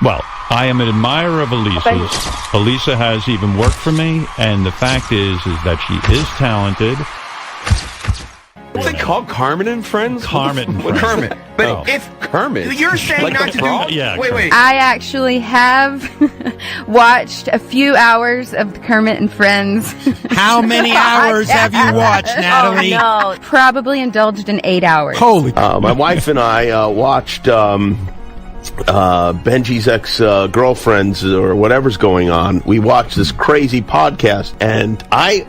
Well, I am an admirer of Elisa's. Elisa has even worked for me, and the fact is that she is talented. What's it called? Kermit and Friends? Kermit and Friends. Kermit. But It's Kermit. You're saying like not the to frog? do... Yeah, wait. I actually have watched a few hours of the Kermit and Friends. How many hours have you watched, Natalie? Oh, no. Probably indulged in 8 hours. Holy... My wife and I watched Benji's ex-girlfriends or whatever's going on. We watched this crazy podcast, and I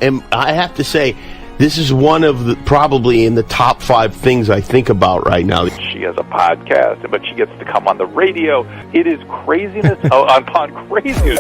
have to say, this is one of the, probably in the top 5 things I think about right now. She has a podcast, but she gets to come on the radio. It is craziness upon craziness.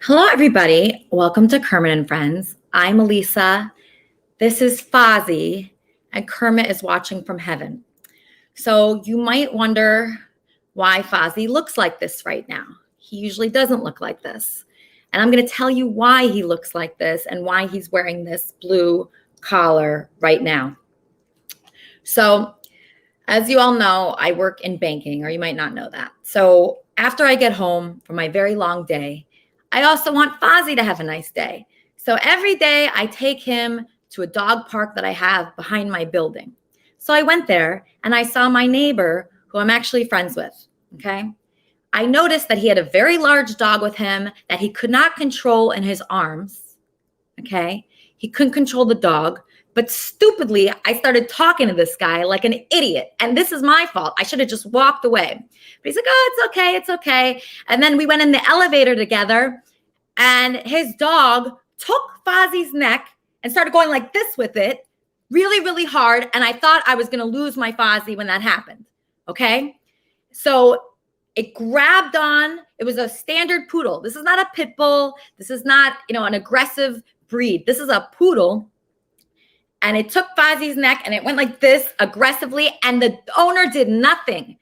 Hello, everybody. Welcome to Kermit and Friends. I'm Elisa. This is Fozzie, and Kermit is watching from heaven. So you might wonder why Fozzie looks like this right now. He usually doesn't look like this. And I'm going to tell you why he looks like this and why he's wearing this blue collar right now. So as you all know, I work in banking, or you might not know that. So after I get home from my very long day, I also want Fozzie to have a nice day. So every day I take him to a dog park that I have behind my building. So I went there and I saw my neighbor who I'm actually friends with, okay? I noticed that he had a very large dog with him that he could not control in his arms, okay? He couldn't control the dog, but stupidly, I started talking to this guy like an idiot. And this is my fault. I should have just walked away. But he's like, oh, it's okay. And then we went in the elevator together, and his dog took Fozzie's neck and started going like this with it really, really hard. And I thought I was going to lose my Fozzie when that happened. Okay. So it grabbed on. It was a standard poodle. This is not a pit bull. This is not, an aggressive breed. This is a poodle. And it took Fozzie's neck and it went like this aggressively. And the owner did nothing.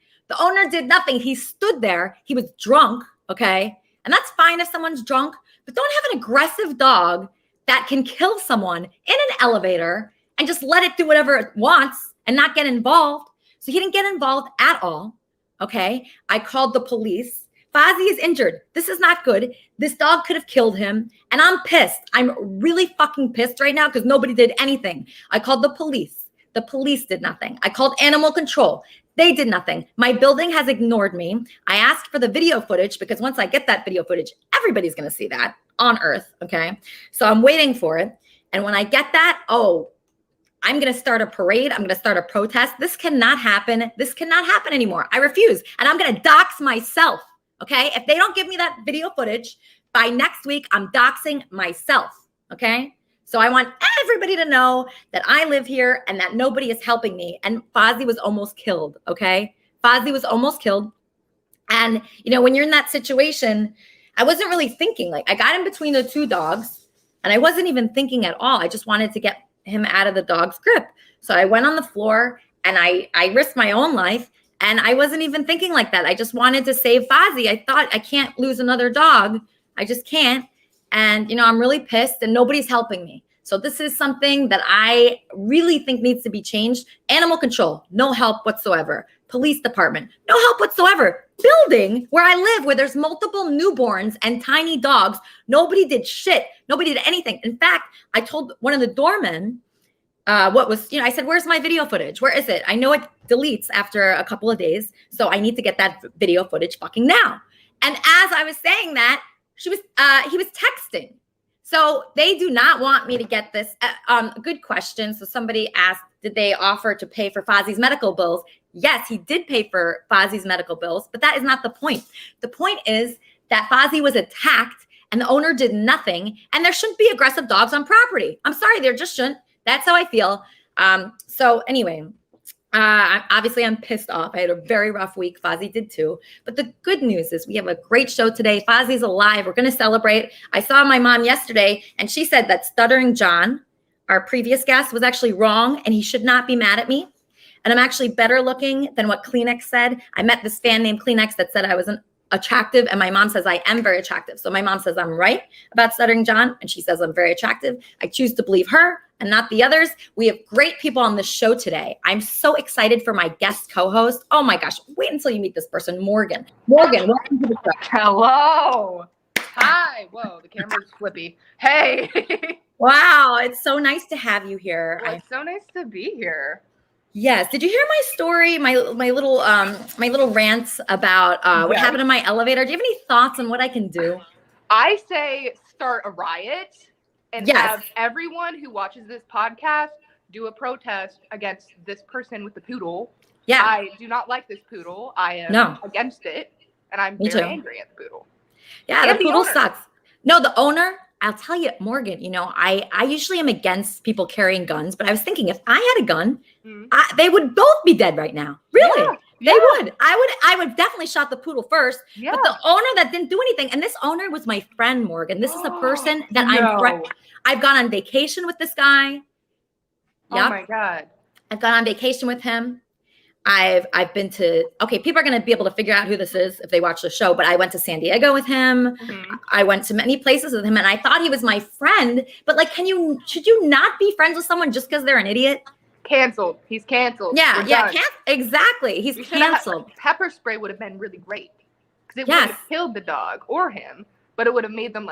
He stood there. He was drunk. Okay. And that's fine if someone's drunk, but don't have an aggressive dog that can kill someone in an elevator and just let it do whatever it wants and not get involved. So he didn't get involved at all. Okay. I called the police. Fozzie is injured. This is not good. This dog could have killed him. And I'm pissed. I'm really fucking pissed right now because nobody did anything. I called the police. The police did nothing. I called animal control. They did nothing. My building has ignored me. I asked for the video footage because once I get that video footage, everybody's going to see that on Earth. Okay. So I'm waiting for it. And when I get that, I'm going to start a parade. I'm going to start a protest. This cannot happen. This cannot happen anymore. I refuse. And I'm going to dox myself. Okay. If they don't give me that video footage by next week, I'm doxing myself. Okay. So I want everybody to know that I live here and that nobody is helping me. And Fozzie was almost killed. Okay. Fozzie was almost killed. And, when you're in that situation, I wasn't really thinking. Like, I got in between the two dogs and I wasn't even thinking at all. I just wanted to get him out of the dog's grip. So I went on the floor and I risked my own life. And I wasn't even thinking like that. I just wanted to save Fozzie. I thought I can't lose another dog. I just can't. And, I'm really pissed and nobody's helping me. So this is something that I really think needs to be changed. Animal control, no help whatsoever. Police department, no help whatsoever. Building where I live, where there's multiple newborns and tiny dogs, nobody did shit. Nobody did anything. In fact, I told one of the doormen, I said, where's my video footage? Where is it? I know it deletes after a couple of days. So I need to get that video footage fucking now. And as I was saying that, he was texting. So they do not want me to get this. Good question. So somebody asked, did they offer to pay for Fozzie's medical bills? Yes, he did pay for Fozzie's medical bills, but that is not the point. The point is that Fozzie was attacked and the owner did nothing. And there shouldn't be aggressive dogs on property. I'm sorry, there just shouldn't. That's how I feel. So anyway, obviously I'm pissed off. I had a very rough week. Fozzie did too. But the good news is we have a great show today. Fozzie's alive. We're going to celebrate. I saw my mom yesterday and she said that Stuttering John, our previous guest, was actually wrong and he should not be mad at me. And I'm actually better looking than what Kleenex said. I met this fan named Kleenex that said I wasn't attractive, and my mom says I am very attractive. So my mom says I'm right about Stuttering John, and she says I'm very attractive. I choose to believe her and not the others. We have great people on the show today. I'm so excited for my guest co-host. Oh my gosh, wait until you meet this person, Morgan. Morgan, welcome to the show. Hello. Hi. Whoa, the camera's flippy. Hey. Wow, it's so nice to have you here. Well, it's so nice to be here. Yes. Did you hear my story? My little rants about what happened in my elevator. Do you have any thoughts on what I can do? I say start a riot and have everyone who watches this podcast do a protest against this person with the poodle. Yeah. I do not like this poodle. I am against it, and I'm very angry at the poodle. Yeah, And the poodle owner. sucks. No, the owner. I'll tell you, Morgan, I usually am against people carrying guns, but I was thinking if I had a gun, they would both be dead right now. Really? Yeah. They would. I would definitely shot the poodle first, but the owner that didn't do anything, and this owner was my friend, Morgan. This is a person that I've gone on vacation with this guy. Yep. Oh my God. I've gone on vacation with him. I've been to, people are going to be able to figure out who this is if they watch the show, but I went to San Diego with him. I went to many places with him and I thought he was my friend, but should you not be friends with someone just because they're an idiot? Canceled. He's canceled. Yeah. Exactly. He's canceled. Pepper spray would have been really great because it would have killed the dog or him, but it would have made them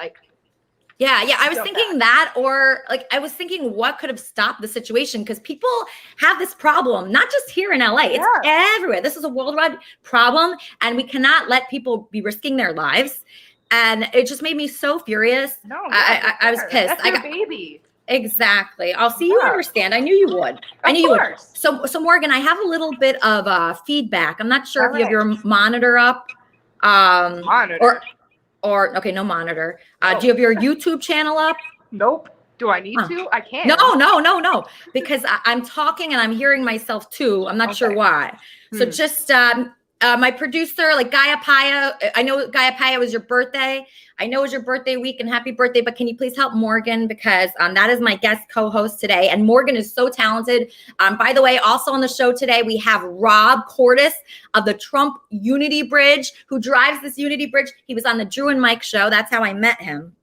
Yeah. I was thinking that, or I was thinking what could have stopped the situation, because people have this problem, not just here in LA, it's everywhere. This is a worldwide problem, and we cannot let people be risking their lives. And it just made me so furious. No, I was pissed. That's your baby. Exactly. I'll see you understand. I knew you would. I knew you would. So Morgan, I have a little bit of feedback. I'm not sure if you have your monitor up. Monitor. Or okay, no monitor. Do you have your YouTube channel up? Nope. Do I need to? I can't. No. Because I'm talking and I'm hearing myself too. I'm not sure why. So just my producer, Gaia Paya. I know Gaia Paya was your birthday. I know it was your birthday week, and happy birthday. But can you please help Morgan, because that is my guest co-host today, and Morgan is so talented. By the way, also on the show today we have Rob Cordes of the Trump Unity Bridge, who drives this Unity Bridge. He was on the Drew and Mike show. That's how I met him,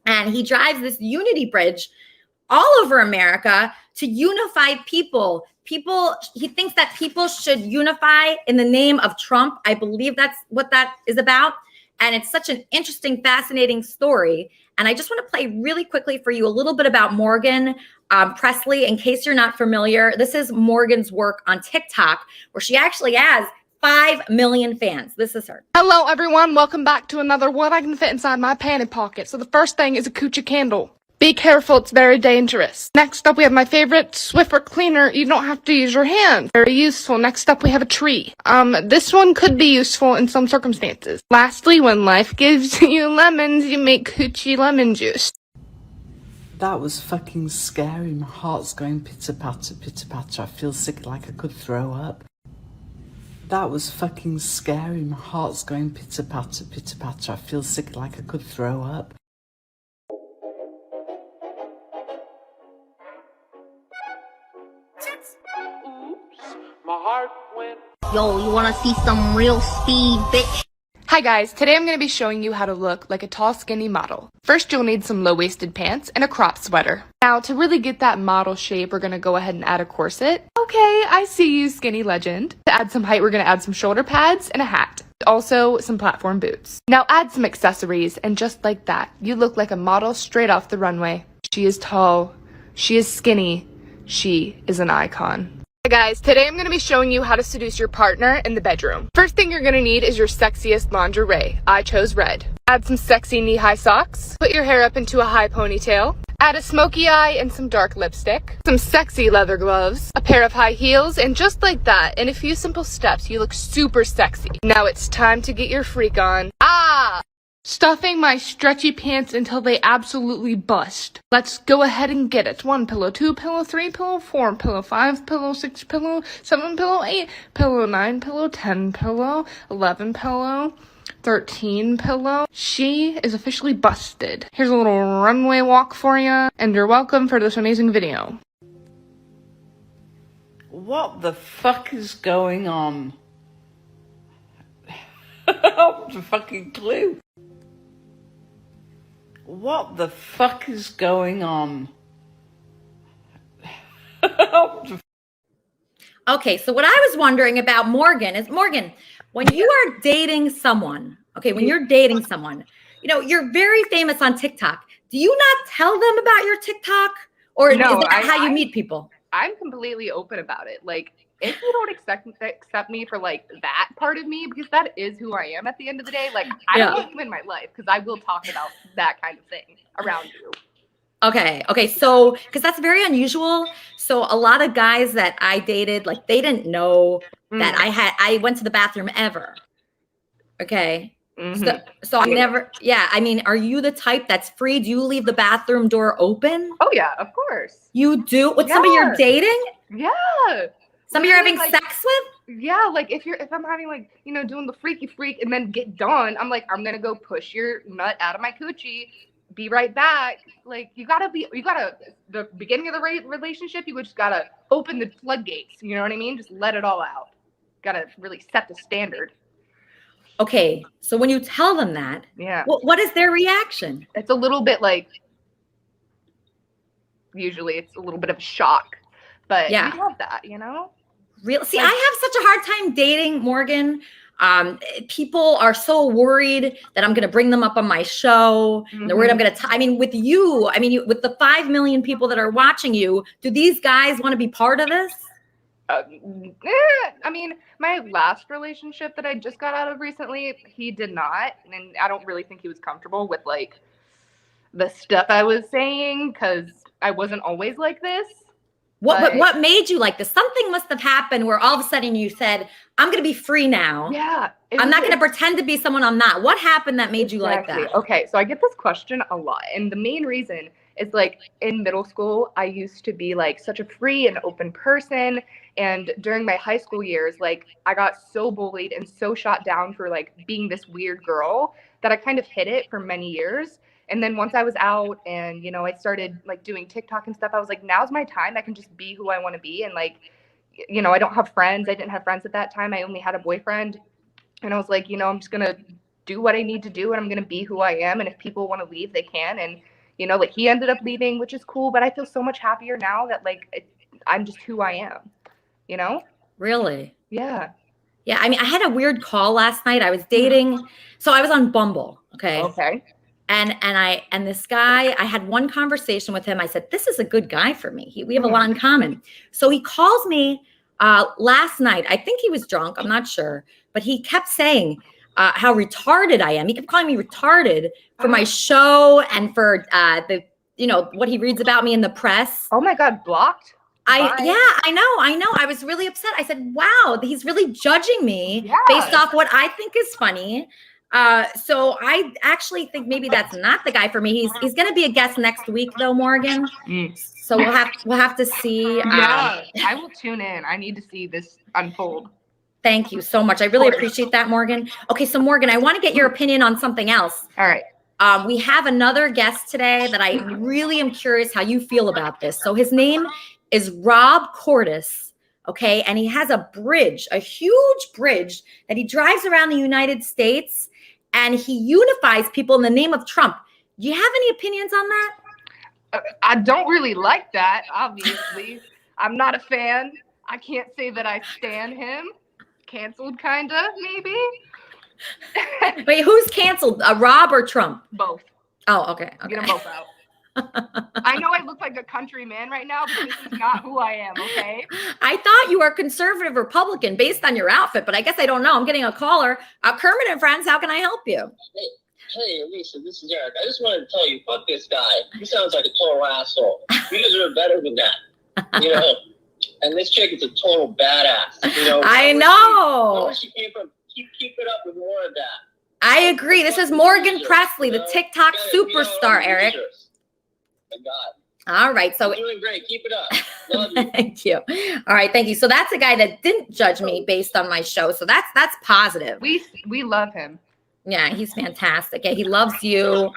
and he drives this Unity Bridge all over America to unify people. He thinks that people should unify in the name of Trump. I believe that's what that is about. And it's such an interesting, fascinating story. And I just want to play really quickly for you a little bit about Morgan Presley. In case you're not familiar, this is Morgan's work on TikTok, where she actually has 5 million fans. This is her. Hello, everyone. Welcome back to another What I Can Fit Inside My Panty Pocket. So the first thing is a coochie candle. Be careful, it's very dangerous. Next up, we have my favorite Swiffer cleaner. You don't have to use your hands. Very useful. Next up, we have a tree. This one could be useful in some circumstances. Lastly, when life gives you lemons, you make coochie lemon juice. That was fucking scary. My heart's going pitter-patter, pitter-patter. I feel sick, like I could throw up. That was fucking scary. My heart's going pitter-patter, pitter-patter. I feel sick, like I could throw up. Yo, you wanna see some real speed, bitch? Hi guys, today I'm going to be showing you how to look like a tall, skinny model. First, you'll need some low-waisted pants and a crop sweater. Now, to really get that model shape, we're going to go ahead and add a corset. Okay, I see you, skinny legend. To add some height, we're going to add some shoulder pads and a hat. Also, some platform boots. Now add some accessories, and just like that, you look like a model straight off the runway. She is tall. She is skinny. She is an icon. Hi guys, today I'm going to be showing you how to seduce your partner in the bedroom. First thing you're going to need is your sexiest lingerie. I chose red. Add some sexy knee-high socks. Put your hair up into a high ponytail. Add a smoky eye and some dark lipstick. Some sexy leather gloves. A pair of high heels, and just like that, in a few simple steps, you look super sexy. Now it's time to get your freak on. Stuffing my stretchy pants until they absolutely bust. Let's go ahead and get it. 1 pillow, 2 pillow, 3 pillow, 4 pillow, 5 pillow, 6 pillow, 7 pillow, 8 pillow, 9 pillow, 10 pillow, 11 pillow, 13 pillow. She is officially busted. Here's a little runway walk for you, and you're welcome for this amazing video. What the fuck is going on? What's the fucking clue? What the fuck is going on? Okay, so what I was wondering about Morgan is, Morgan, when you are dating someone, when you're dating someone, you're very famous on TikTok. Do you not tell them about your TikTok? Or No, is that how you meet people? I'm completely open about it. Like, if you don't accept me for like that part of me, because that is who I am at the end of the day, like I don't want you in my life because I will talk about that kind of thing around you. Okay. So, because that's very unusual. So a lot of guys that I dated, like they didn't know that I went to the bathroom ever. Okay. So I never, I mean, are you the type that's free? Do you leave the bathroom door open? Oh yeah, of course. You do? With somebody you're dating? Yeah. Somebody you're having sex with? Yeah, like if I'm having like, doing the freaky freak and then get done, I'm like, I'm gonna go push your nut out of my coochie, be right back. Like the beginning of the relationship, you just gotta open the floodgates, you know what I mean? Just let it all out. Gotta really set the standard. Okay, so when you tell them that, what is their reaction? It's a little bit like, usually it's a little bit of a shock, but we love that, Real. See, I have such a hard time dating, Morgan. People are so worried that I'm going to bring them up on my show. They're worried I'm going to, with you, with the 5 million people that are watching you, do these guys want to be part of this? My last relationship that I just got out of recently, he did not. And I don't really think he was comfortable with like the stuff I was saying because I wasn't always like this. What made you like this? Something must have happened where all of a sudden you said, I'm going to be free now. Yeah. I'm not going to pretend to be someone I'm not. What happened that made you like that? Okay. So I get this question a lot. And the main reason is like in middle school, I used to be like such a free and open person. And during my high school years, like I got so bullied and so shot down for like being this weird girl that I kind of hid it for many years. And then once I was out and, I started like doing TikTok and stuff, I was like, now's my time. I can just be who I want to be. And like, I don't have friends. I didn't have friends at that time. I only had a boyfriend. And I was like, I'm just going to do what I need to do. And I'm going to be who I am. And if people want to leave, they can. And, like he ended up leaving, which is cool. But I feel so much happier now that like I'm just who I am, Really? Yeah. Yeah. I had a weird call last night. I was dating. So I was on Bumble. Okay. And this guy, I had one conversation with him. I said, this is a good guy for me. We have a lot in common. So he calls me last night. I think he was drunk. I'm not sure. But he kept saying how retarded I am. He kept calling me retarded for my show and for what he reads about me in the press. Oh my God, blocked? I know. I was really upset. I said, wow, he's really judging me based off what I think is funny. So I actually think maybe that's not the guy for me. He's going to be a guest next week though, Morgan. So we'll have to see. Yeah, I will tune in. I need to see this unfold. Thank you so much. I really appreciate that, Morgan. Okay, so Morgan, I want to get your opinion on something else. All right. We have another guest today that I really am curious how you feel about this. So his name is Rob Cordes Okay. And he has a bridge, a huge bridge that he drives around the United States, and he unifies people in the name of Trump. Do you have any opinions on that? I don't really like that, obviously. I'm not a fan. I can't say that I stan him. Canceled, kinda, maybe. Wait, who's canceled? Rob or Trump? Both. Oh, okay. Get them both out. I know I look like a country man right now, but this is not who I am, okay? I thought you were a conservative Republican based on your outfit, but I guess I don't know. I'm getting a caller. Kermit and Friends, how can I help you? Hey, Lisa, this is Eric. I just wanted to tell you, fuck this guy. He sounds like a total asshole. You deserve better than that. You know? And this chick is a total badass. You know? I know. Where she came from. Keep it up with more of that. I agree. This is Morgan Presley, the TikTok superstar, Eric. My God. All right. So you're doing great. Keep it up. Love you. Thank you. All right. Thank you. So that's a guy that didn't judge me based on my show. So that's positive. We love him. Yeah, he's fantastic. Yeah, he loves you.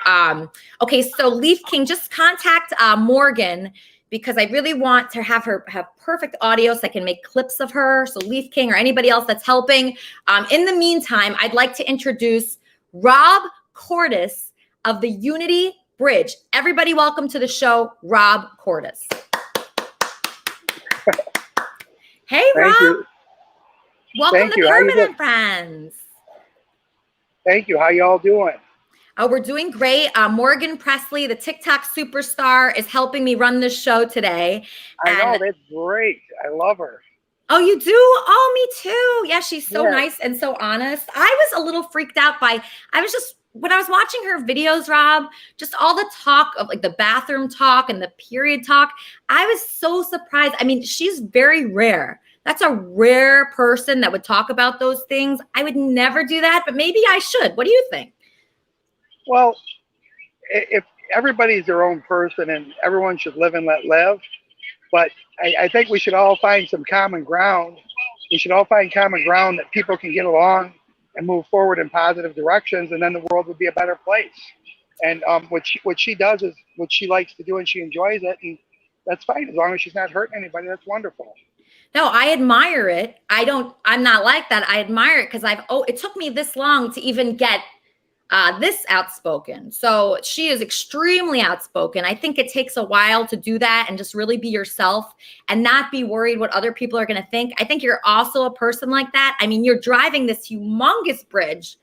Okay, so Leaf King, just contact Morgan, because I really want to have her have perfect audio so I can make clips of her. So Leaf King or anybody else that's helping. In the meantime, I'd like to introduce Rob Cordes of the Unity Bridge. Everybody, welcome to the show, Rob Cordes. Hey, Rob. You. Welcome to Kermit and Friends. Thank you. How y'all doing? Oh, we're doing great. Morgan Presley, the TikTok superstar, is helping me run this show today. I know, that's great. I love her. Oh, you do? Oh, me too. Yeah, she's so nice and so honest. I was a little freaked out when I was watching her videos, Rob, just all the talk of like the bathroom talk and the period talk. I was so surprised. I mean, she's very rare. That's a rare person that would talk about those things. I would never do that, but maybe I should. What do you think? Well, if everybody's their own person and everyone should live and let live, but I think we should all find some common ground. We should all find common ground that people can get along and move forward in positive directions, and then the world would be a better place. And what she does is what she likes to do, and she enjoys it, and that's fine. As long as she's not hurting anybody, that's wonderful. No, I admire it. I'm not like that. I admire it because it took me this long to even get this outspoken. So she is extremely outspoken. I think it takes a while to do that and just really be yourself and not be worried what other people are going to think. I think you're also a person like that. I mean, you're driving this humongous bridge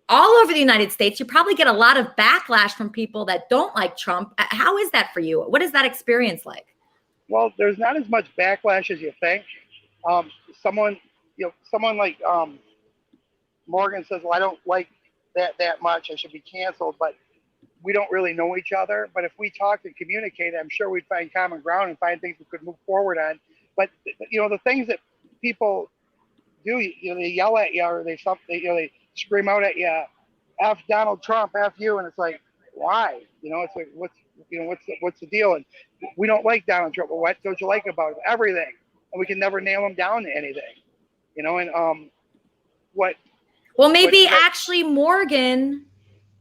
all over the United States. You probably get a lot of backlash from people that don't like Trump. How is that for you? What is that experience like? Well, there's not as much backlash as you think. Someone like Morgan says, well, I don't like that much. I should be canceled. But we don't really know each other. But if we talked and communicated, I'm sure we'd find common ground and find things we could move forward on. But the things that people do, they yell at you or they scream out at you, F Donald Trump, F you, and it's like, why? It's like, what's the deal? And we don't like Donald Trump. Well, what don't you like about him? Everything. And we can never nail him down to anything. Well, maybe actually Morgan,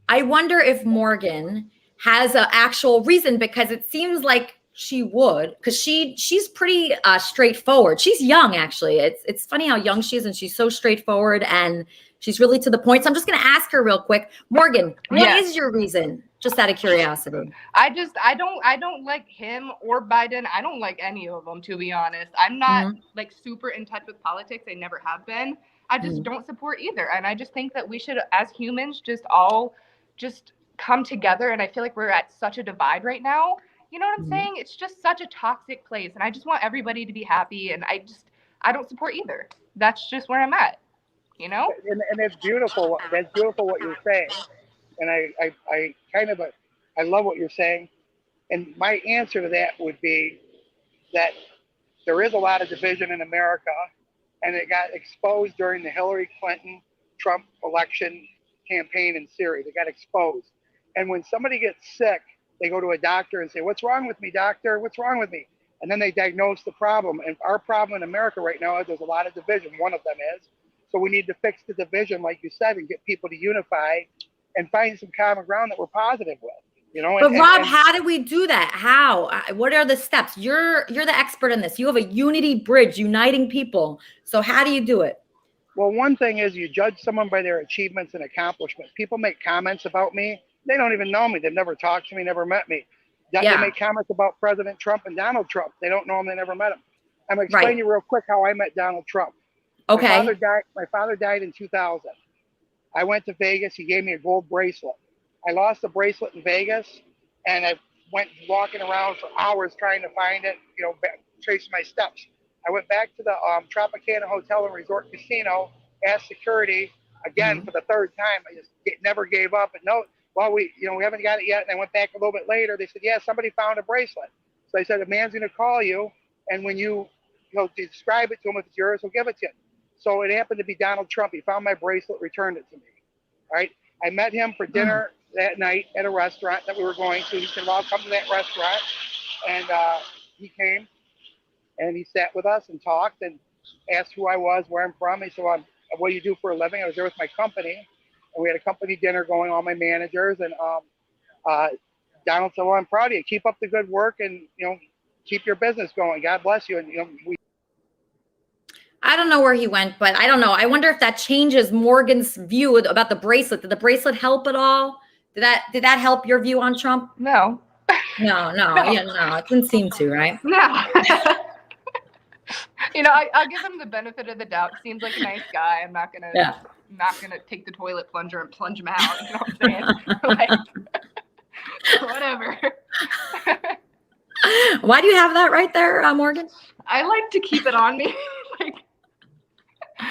I wonder if Morgan has an actual reason, because it seems like she would, because she's pretty straightforward. She's young, actually. It's funny how young she is, and she's so straightforward and she's really to the point. So I'm just going to ask her real quick. Morgan, what is your reason? Just out of curiosity. I don't like him or Biden. I don't like any of them, to be honest. I'm not like super in touch with politics. I never have been. I just don't support either. And I just think that we should, as humans, just all just come together. And I feel like we're at such a divide right now. You know what I'm saying? It's just such a toxic place. And I just want everybody to be happy. And I don't support either. That's just where I'm at, And it's beautiful. That's beautiful what you're saying. And I love what you're saying. And my answer to that would be that there is a lot of division in America, and it got exposed during the Hillary Clinton Trump election campaign in Syria. They got exposed. And when somebody gets sick, they go to a doctor and say, what's wrong with me, doctor? What's wrong with me? And then they diagnose the problem. And our problem in America right now is there's a lot of division. One of them is. So we need to fix the division, like you said, and get people to unify and find some common ground that we're positive with. You know, But Rob, how do we do that? How? What are the steps? You're the expert in this. You have a unity bridge uniting people. So how do you do it? Well, one thing is you judge someone by their achievements and accomplishments. People make comments about me. They don't even know me. They've never talked to me, never met me. They make comments about President Trump and Donald Trump. They don't know him. They never met him. I'm going to explain you real quick how I met Donald Trump. Okay. My father died in 2000. I went to Vegas. He gave me a gold bracelet. I lost the bracelet in Vegas, and I went walking around for hours trying to find it, you know, tracing my steps. I went back to the Tropicana Hotel and Resort Casino, asked security again for the third time. I just never gave up. And no, well, we haven't got it yet. And I went back a little bit later. They said, yeah, somebody found a bracelet. So I said, a man's going to call you, and when you describe it to him, if it's yours, he'll give it to you. So it happened to be Donald Trump. He found my bracelet, returned it to me. All right. I met him for dinner that night at a restaurant that we were going to. He said, well, I'll come to that restaurant. And he came and he sat with us and talked and asked who I was, where I'm from. He said, well, what do you do for a living? I was there with my company. And we had a company dinner going, all my managers. And Donald said, well, I'm proud of you. Keep up the good work and, keep your business going. God bless you. And, I don't know where he went, but I don't know. I wonder if that changes Morgan's view about the bracelet. Did the bracelet help at all? Did that help your view on Trump? No. No. Yeah, no, it didn't seem to, right? No. I'll give him the benefit of the doubt. Seems like a nice guy. I'm not gonna take the toilet plunger and plunge him out. You know what I'm saying? Whatever. Why do you have that right there, Morgan? I like to keep it on me.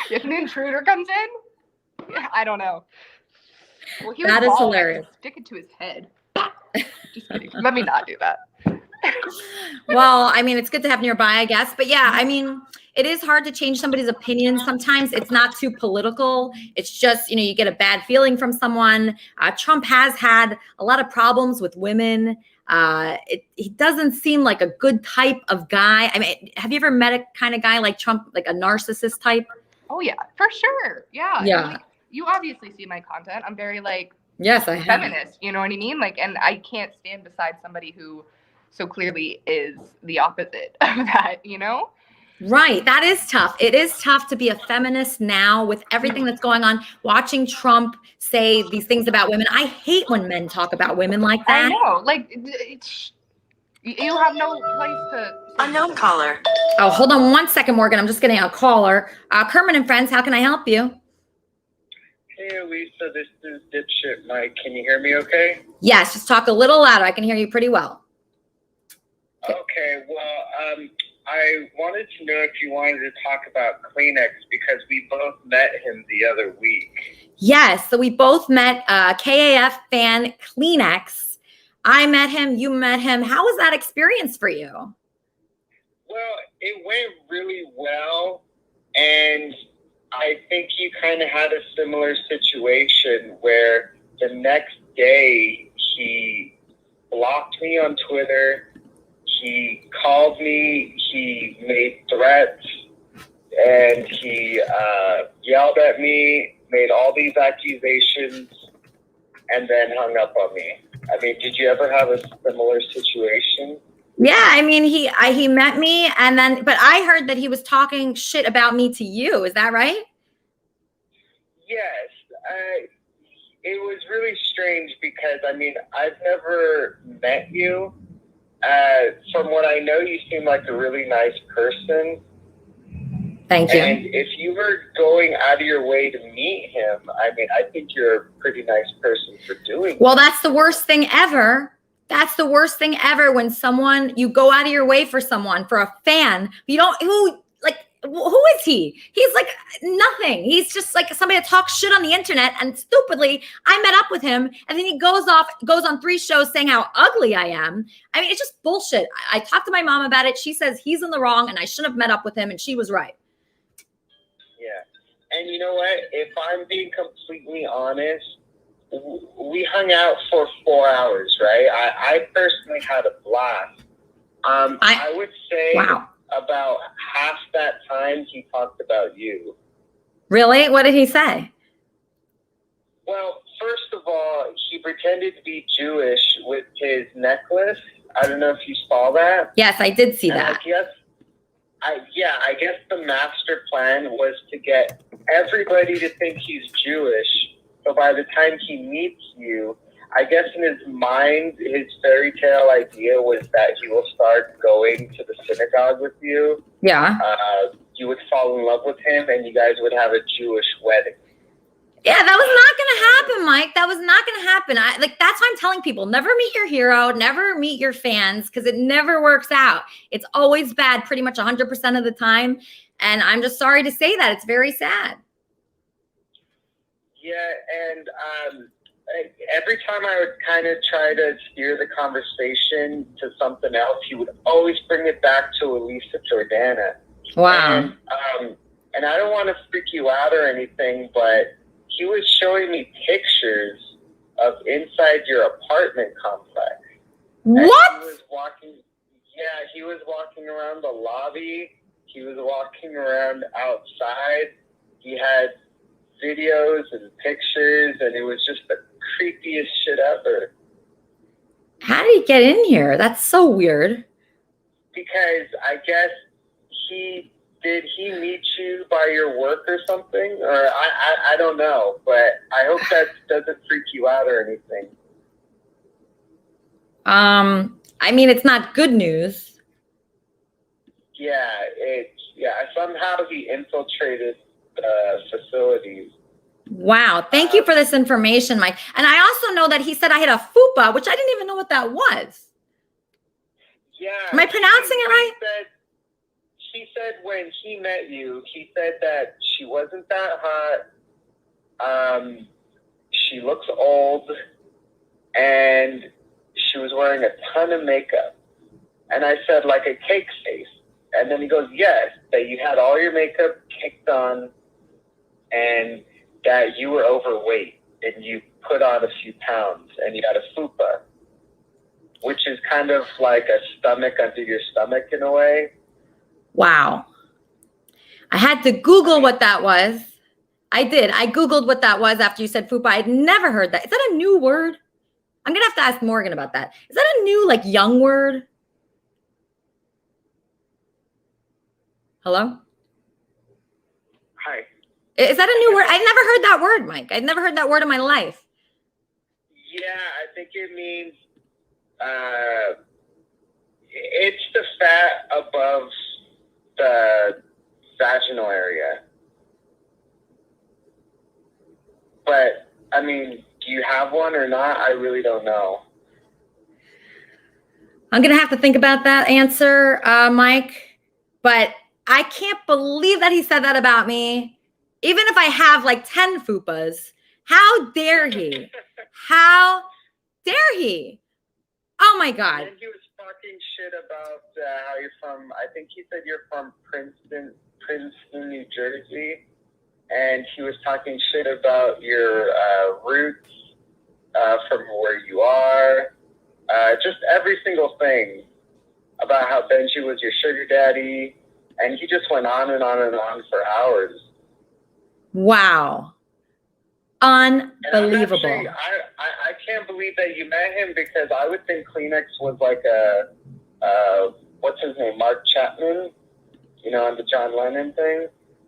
If an intruder comes in, I don't know. Well, that is hilarious. Stick it to his head. Just kidding. Let me not do that. Well, I mean, it's good to have nearby, I guess. But yeah, I mean, it is hard to change somebody's opinion. Sometimes it's not too political. It's just, you get a bad feeling from someone. Trump has had a lot of problems with women. He doesn't seem like a good type of guy. I mean, have you ever met a kind of guy like Trump, like a narcissist type? Oh yeah, for sure. Yeah. Yeah. You obviously see my content. I'm very yes, I have. feminist. You know what I mean? And I can't stand beside somebody who so clearly is the opposite of that. Right. That is tough. It is tough to be a feminist now with everything that's going on. Watching Trump say these things about women. I hate when men talk about women like that. I know. You have no place to. Unknown caller. Oh, hold on 1 second, Morgan. I'm just getting a caller. Kermit and Friends, how can I help you? Hey, Lisa, this is Dipshit Mike. Can you hear me okay? Yes, just talk a little louder. I can hear you pretty well. Okay, well, I wanted to know if you wanted to talk about Kleenex because we both met him the other week. Yes, so we both met KAF fan Kleenex. I met him, you met him. How was that experience for you? Well, it went really well, and I think you kind of had a similar situation where the next day he blocked me on Twitter, he called me, he made threats, and he yelled at me, made all these accusations, and then hung up on me. I mean, did you ever have a similar situation? Yeah, I mean, he met me, but I heard that he was talking shit about me to you. Is that right? Yes. It was really strange because, I mean, I've never met you. From what I know, you seem like a really nice person. Thank you. And if you were going out of your way to meet him, I mean, I think you're a pretty nice person for doing Well, that's the worst thing ever. That's the worst thing ever when you go out of your way for someone, for a fan. Who is he? He's like nothing. He's just like somebody that talks shit on the internet. And stupidly, I met up with him, and then he goes on 3 shows saying how ugly I am. I mean, it's just bullshit. I talked to my mom about it. She says he's in the wrong, and I shouldn't have met up with him, and she was right. Yeah. And you know what? If I'm being completely honest, we hung out for 4 hours, right? I personally had a blast. I would say about half that time he talked about you. Really? What did he say? Well, first of all, he pretended to be Jewish with his necklace. I don't know if you saw that. Yes, I did see that. I guess the master plan was to get everybody to think he's Jewish. So by the time he meets you, I guess in his mind, his fairy tale idea was that he will start going to the synagogue with you. Yeah. You would fall in love with him, and you guys would have a Jewish wedding. Yeah, that was not going to happen, Mike. That was not going to happen. That's why I'm telling people, never meet your hero, never meet your fans, because it never works out. It's always bad pretty much 100% of the time. And I'm just sorry to say that. It's very sad. Yeah, and every time I would kind of try to steer the conversation to something else, he would always bring it back to Elisa Jordana. Wow. And I don't want to freak you out or anything, but he was showing me pictures of inside your apartment complex. What? He was walking around the lobby. He was walking around outside. He had videos and pictures, and it was just the creepiest shit ever. How did he get in here? That's so weird. Because I guess did he meet you by your work or something? Or I don't know, but I hope that doesn't freak you out or anything. I mean, it's not good news. Yeah, somehow he infiltrated facilities. Wow. Thank you for this information, Mike. And I also know that he said I had a fupa, which I didn't even know what that was. Yeah. Am I pronouncing it right? She said when he met you, he said that she wasn't that hot. She looks old, and she was wearing a ton of makeup. And I said, like a cake face. And then he goes, yes, that you had all your makeup kicked on, and that you were overweight, and you put on a few pounds, and you had a fupa, which is kind of like a stomach under your stomach in a way. Wow. I had to Google what that was. I did. I Googled what that was after you said fupa. I'd never heard that. Is that a new word? I'm going to have to ask Morgan about that. Is that a new, young word? Hello? Hi. Is that a new word? I've never heard that word, Mike. I've never heard that word in my life. Yeah, I think it means it's the fat above the vaginal area. But, I mean, do you have one or not? I really don't know. I'm going to have to think about that answer, Mike. But I can't believe that he said that about me. Even if I have 10 fupas, how dare he? How dare he? Oh my God. And he was talking shit about how you're from, I think he said you're from Princeton, New Jersey. And he was talking shit about your roots from where you are. Just every single thing about how Benji was your sugar daddy. And he just went on and on and on for hours. Wow. Unbelievable. Actually, I can't believe that you met him, because I would think Kleenex was like a what's his name, Mark Chapman, on the John Lennon thing.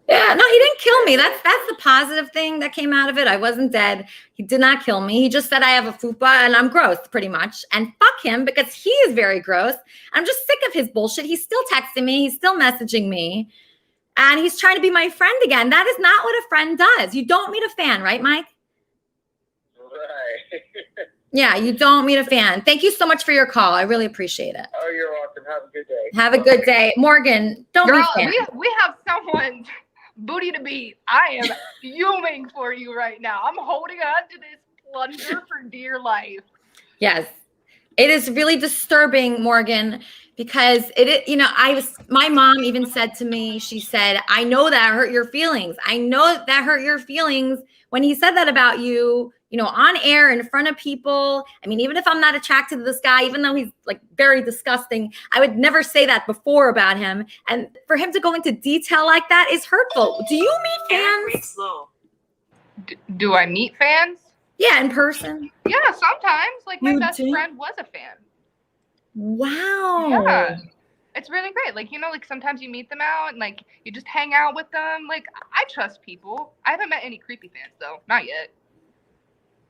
Yeah, no, he didn't kill me. That's the positive thing that came out of it. I wasn't dead. He did not kill me. He just said I have a fupa and I'm gross, pretty much. And fuck him, because he is very gross. I'm just sick of his bullshit. He's still texting me. He's still messaging me. And he's trying to be my friend again. That is not what a friend does. You don't meet a fan, right, Mike? Right. Yeah, you don't meet a fan. Thank you so much for your call. I really appreciate it. Oh, you're welcome. Have a good day. Have a good day. Morgan, don't Girl, be fans. we have someone's booty to beat. I am fuming for you right now. I'm holding on to this plunger for dear life. Yes. It is really disturbing, Morgan, because my mom even said to me, she said, I know that hurt your feelings. I know that hurt your feelings when he said that about you, on air in front of people. I mean, even if I'm not attracted to this guy, even though he's very disgusting, I would never say that before about him. And for him to go into detail like that is hurtful. Do you meet fans? Do I meet fans? Yeah, in person. Yeah, sometimes. Like my You best did? friend was a fan. Wow. Yeah. It's really great. Like, like sometimes you meet them out and like you just hang out with them. Like, I trust people. I haven't met any creepy fans though. Not yet.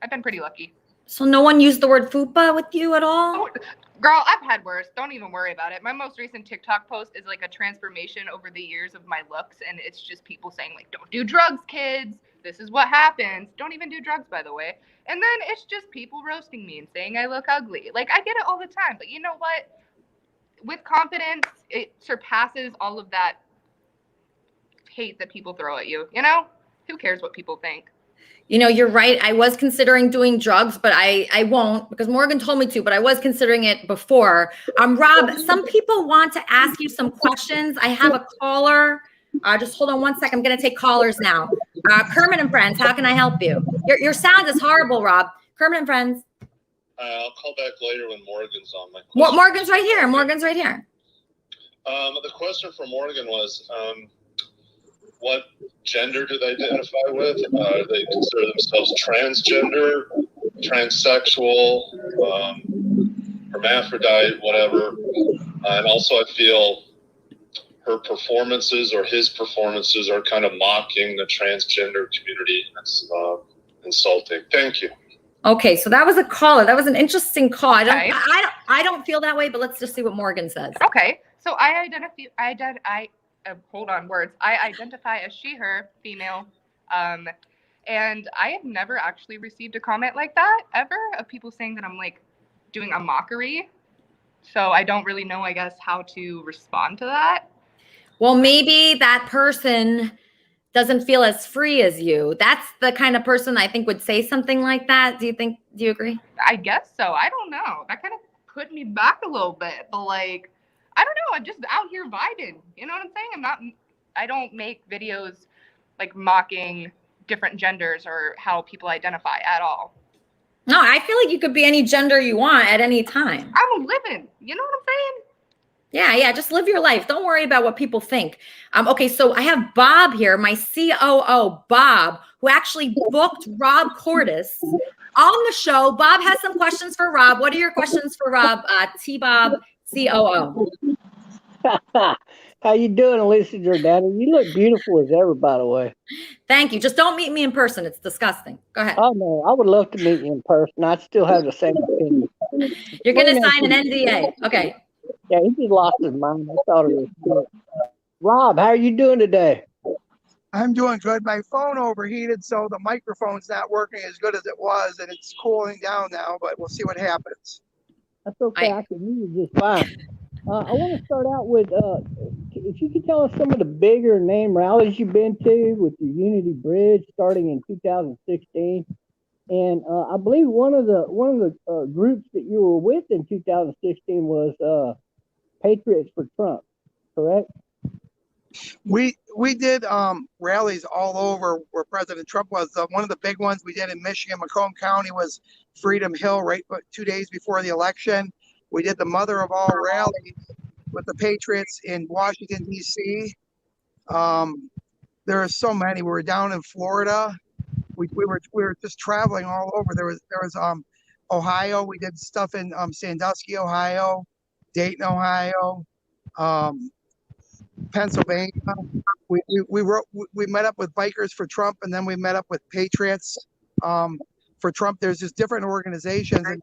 I've been pretty lucky. So no one used the word fupa with you at all? Oh, girl, I've had worse. Don't even worry about it. My most recent TikTok post is like a transformation over the years of my looks, and it's just people saying like, "Don't do drugs, kids. This is what happens." Don't even do drugs, by the way. And then it's just people roasting me and saying I look ugly. Like, I get it all the time, but you know what? With confidence, it surpasses all of that hate that people throw at you. Who cares what people think? You're right. I was considering doing drugs, but I won't because Morgan told me to, but I was considering it before. Rob, some people want to ask you some questions. I have a caller. Just hold on one second. I'm going to take callers now. Kermit and Friends, how can I help you? Your sound is horrible, Rob. Kermit and Friends. I'll call back later when Morgan's on. Morgan's right here. Morgan's right here. The question for Morgan was, what gender do they identify with? They consider themselves transgender, transsexual, hermaphrodite, whatever. And also I feel her performances or his performances are kind of mocking the transgender community. That's insulting. Thank you. Okay, so that was a caller. That was an interesting call. I don't feel that way, but let's just see what Morgan says. Okay, so I identify as she, her, female, and I have never actually received a comment like that ever of people saying that I'm like doing a mockery. So I don't really know, I guess, how to respond to that. Well, maybe that person doesn't feel as free as you. That's the kind of person I think would say something like that. Do you agree? I guess so. I don't know. That kind of put me back a little bit, but like, I don't know. I'm just out here vibing. You know what I'm saying? I don't make videos like mocking different genders or how people identify at all. No, I feel like you could be any gender you want at any time. I'm living. You know what I'm saying? Yeah. Just live your life. Don't worry about what people think. Okay, so I have Bob here, my COO, Bob, who actually booked Rob Cordes on the show. Bob has some questions for Rob. What are your questions for Rob? T-Bob, COO. How you doing, Alicia Jordana? You look beautiful as ever, by the way. Thank you. Just don't meet me in person. It's disgusting. Go ahead. Oh, no. I would love to meet you in person. I'd still have the same opinion. You're going to sign an NDA. Okay. Yeah, he just lost his mind. I thought it was good. Rob, how are you doing today? I'm doing good. My phone overheated, so the microphone's not working as good as it was, and it's cooling down now, but we'll see what happens. That's okay. I can hear you just fine. I want to start out with, if you could tell us some of the bigger name rallies you've been to with the Unity Bridge starting in 2016. And I believe one of the groups that you were with in 2016 was Patriots for Trump, correct? We did rallies all over where President Trump was. One of the big ones we did in Michigan, Macomb County, was Freedom Hill, right 2 days before the election. We did the mother of all rallies with the Patriots in Washington, D.C. There are so many. We were down in Florida. We were just traveling all over. There was Ohio. We did stuff in Sandusky, Ohio, Dayton, Ohio, Pennsylvania. We met up with Bikers for Trump, and then we met up with Patriots for Trump. There's just different organizations, and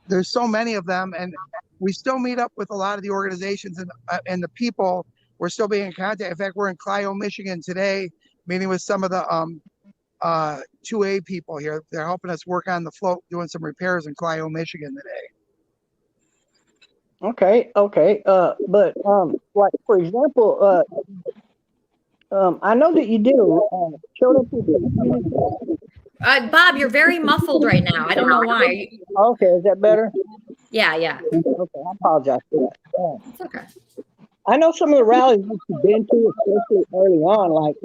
there's so many of them, and we still meet up with a lot of the organizations and the people. We're still being in contact. In fact, we're in Clio, Michigan today, meeting with some of the 2A people here. They're helping us work on the float, doing some repairs in Clio, Michigan today. Okay. But like for example, I know that you did showed up with the Bob, you're very muffled right now. I don't know why. Okay, is that better? Yeah. Okay, I apologize for that. It's okay. I know some of the rallies that you've been to, especially early on, like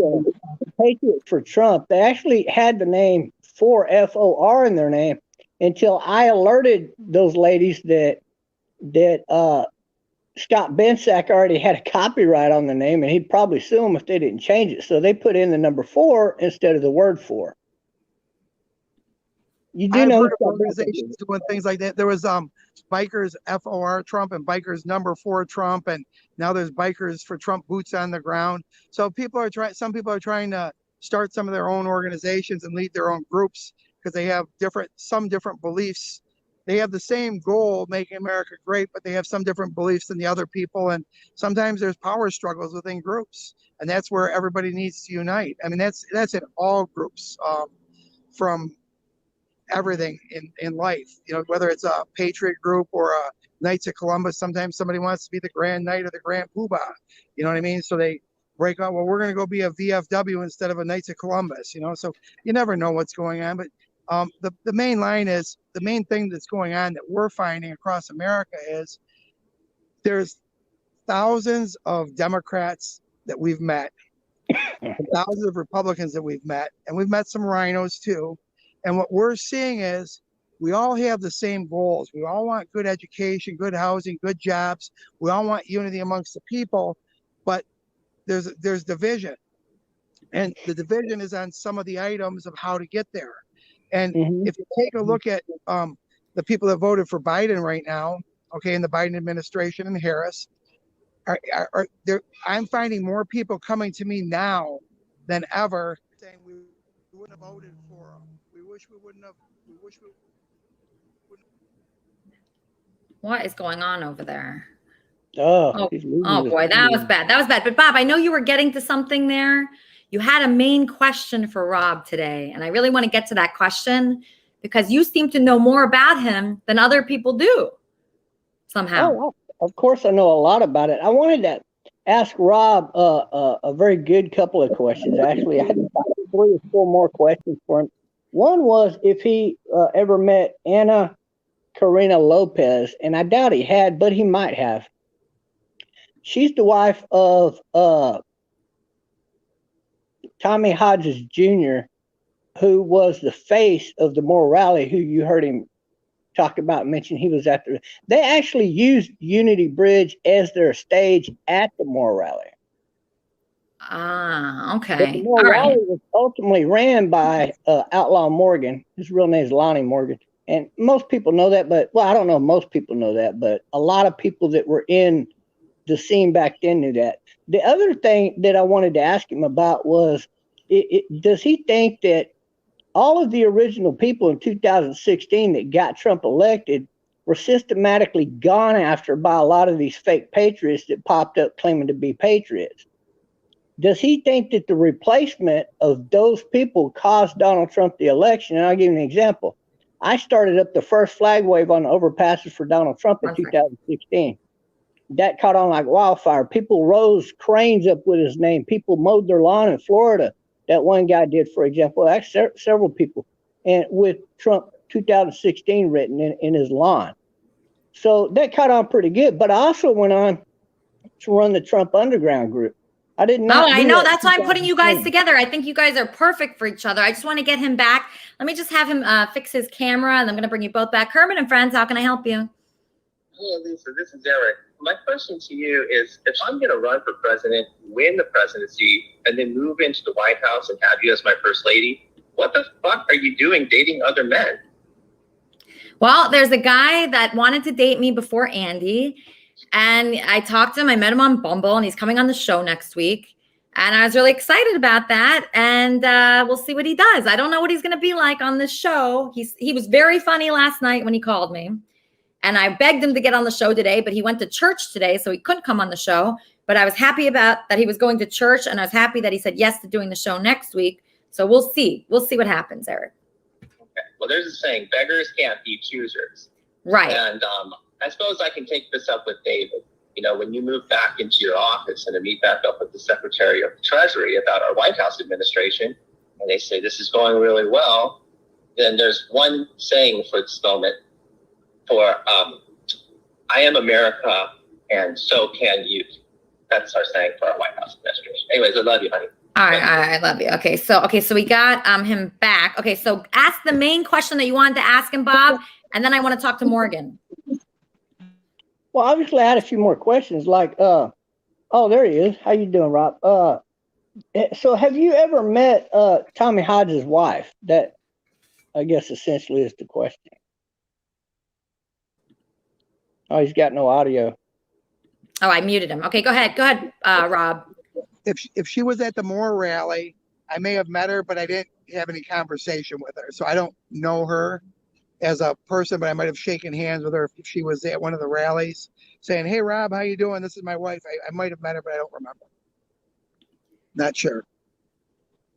Patriots for Trump. They actually had the name FOR in their name until I alerted those ladies that Scott Bensack already had a copyright on the name, and he'd probably sue them if they didn't change it. So they put in the number 4 instead of the word 4. You do I've know heard of organizations doing things like that. There was Bikers FOR Trump and Bikers number 4 Trump, and now there's Bikers for Trump boots on the ground. So people are trying. Some people are trying to start some of their own organizations and lead their own groups because they have some different beliefs. They have the same goal, making America great, but they have some different beliefs than the other people. And sometimes there's power struggles within groups, and that's where everybody needs to unite. I mean, that's in all groups, from everything in life, you know, whether it's a patriot group or a Knights of Columbus. Sometimes somebody wants to be the Grand Knight or the Grand Poobah, you know what I mean? So they break out, well, we're going to go be a VFW instead of a Knights of Columbus, you know? So you never know what's going on. But the main line is, the main thing that's going on that we're finding across America is there's thousands of Democrats that we've met, thousands of Republicans that we've met, and we've met some rhinos too. And what we're seeing is we all have the same goals. We all want good education, good housing, good jobs. We all want unity amongst the people, but there's division. And the division is on some of the items of how to get there. And if you take a look at the people that voted for Biden right now, okay, in the Biden administration and Harris, I'm finding more people coming to me now than ever saying we wouldn't have voted for them. We wish we wouldn't have. What is going on over there? Oh boy, that was bad. That was bad. But Bob, I know you were getting to something there. You had a main question for Rob today, and I really want to get to that question because you seem to know more about him than other people do somehow. Oh, of course I know a lot about it. I wanted to ask Rob a very good couple of questions. Actually, I had about 3 or 4 more questions for him. One was if he ever met Anna Karina Lopez, and I doubt he had, but he might have. She's the wife of Tommy Hodges Jr., who was the face of the Moore Rally, who you heard him talk about, mention he was at the. They actually used Unity Bridge as their stage at the Moore Rally. Ah, okay. But the Moore Rally was ultimately ran by Outlaw Morgan. His real name is Lonnie Morgan. And most people know that, but, well, I don't know if most people know that, but a lot of people that were in the scene back then knew that. The other thing that I wanted to ask him about was, does he think that all of the original people in 2016 that got Trump elected were systematically gone after by a lot of these fake patriots that popped up claiming to be patriots? Does he think that the replacement of those people caused Donald Trump the election? And I'll give you an example. I started up the first flag wave on the overpasses for Donald Trump in 2016. That caught on like wildfire. People rose cranes up with his name. People mowed their lawn in Florida. That one guy did, for example. Actually, several people, and with Trump 2016 written in his lawn. So that caught on pretty good. But I also went on to run the Trump Underground group. I did not. Oh, I know. That's why I'm putting you guys together. I think you guys are perfect for each other. I just want to get him back. Let me just have him fix his camera, and I'm going to bring you both back. Kermit and friends, how can I help you? Hey, Lisa, this is Eric. My question to you is, if I'm going to run for president, win the presidency, and then move into the White House and have you as my first lady, what the fuck are you doing dating other men? Well, there's a guy that wanted to date me before Andy, and I talked to him. I met him on Bumble, and he's coming on the show next week. And I was really excited about that. And we'll see what he does. I don't know what he's going to be like on this show. He was very funny last night when he called me. And I begged him to get on the show today, but he went to church today, so he couldn't come on the show. But I was happy about that he was going to church, and I was happy that he said yes to doing the show next week. So we'll see. We'll see what happens, Eric. Okay. Well, there's a saying, beggars can't be choosers. Right. And I suppose I can take this up with David. You know, when you move back into your office and to meet back up with the Secretary of the Treasury about our White House administration, and they say this is going really well, then there's one saying for this moment for I am America and so can you. That's our saying for our White House administration. Anyways, I love you, honey. All right, I love you. Okay, so we got him back. Okay, so ask the main question that you wanted to ask him, Bob, and then I want to talk to Morgan. Well, obviously, I had a few more questions. Like, oh, there he is. How you doing, Rob? So have you ever met Tommy Hodges' wife? That, I guess, essentially is the question. Oh, he's got no audio. Oh, I muted him. Okay, go ahead, Rob. If she was at the Moore rally, I may have met her, but I didn't have any conversation with her, so I don't know her as a person. But I might have shaken hands with her if she was at one of the rallies, saying, "Hey, Rob, how you doing? This is my wife." I might have met her, but I don't remember. Not sure.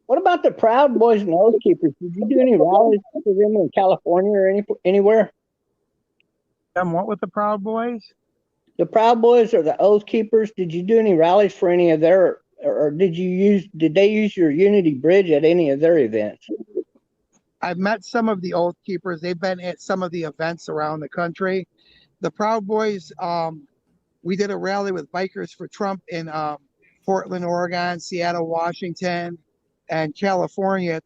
What about the Proud Boys and Oath Keepers? Did you do any rallies for them in California or anywhere? What with the Proud Boys? The Proud Boys or the Oath Keepers? Did you do any rallies for any of their, or did they use your Unity Bridge at any of their events? I've met some of the Oath Keepers. They've been at some of the events around the country. The Proud Boys, we did a rally with Bikers for Trump in Portland, Oregon, Seattle, Washington, and California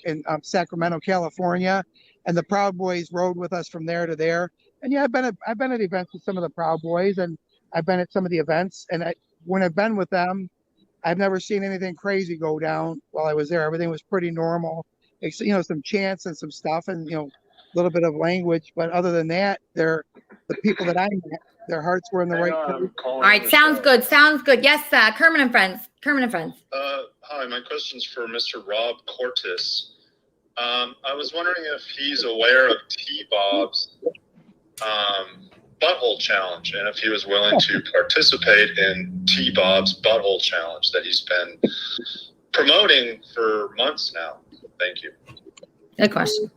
in Sacramento, California. And the Proud Boys rode with us from there to there. And yeah, I've been at events with some of the Proud Boys, and I've been at some of the events. And when I've been with them, I've never seen anything crazy go down while I was there. Everything was pretty normal. Some chants and some stuff, and a little bit of language. But other than that, they're the people that I met. Their hearts were in the right place. All right, sounds good. Sounds good. Yes, Kermit and Friends. Hi, my question's for Mr. Rob Cortis. I was wondering if he's aware of T-Bob's butthole challenge, and if he was willing to participate in T-Bob's butthole challenge that he's been promoting for months now. Thank you. Good question.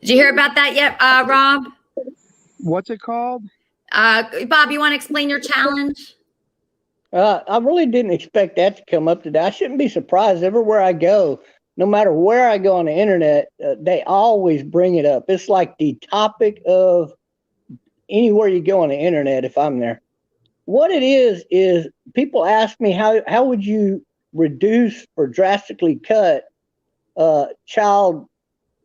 Did you hear about that yet, Rob? What's it called? Bob, you want to explain your challenge? I really didn't expect that to come up today. I shouldn't be surprised. Everywhere I go, no matter where I go on the internet, they always bring it up. It's like the topic of anywhere you go on the internet if I'm there. What it is people ask me, how would you reduce or drastically cut child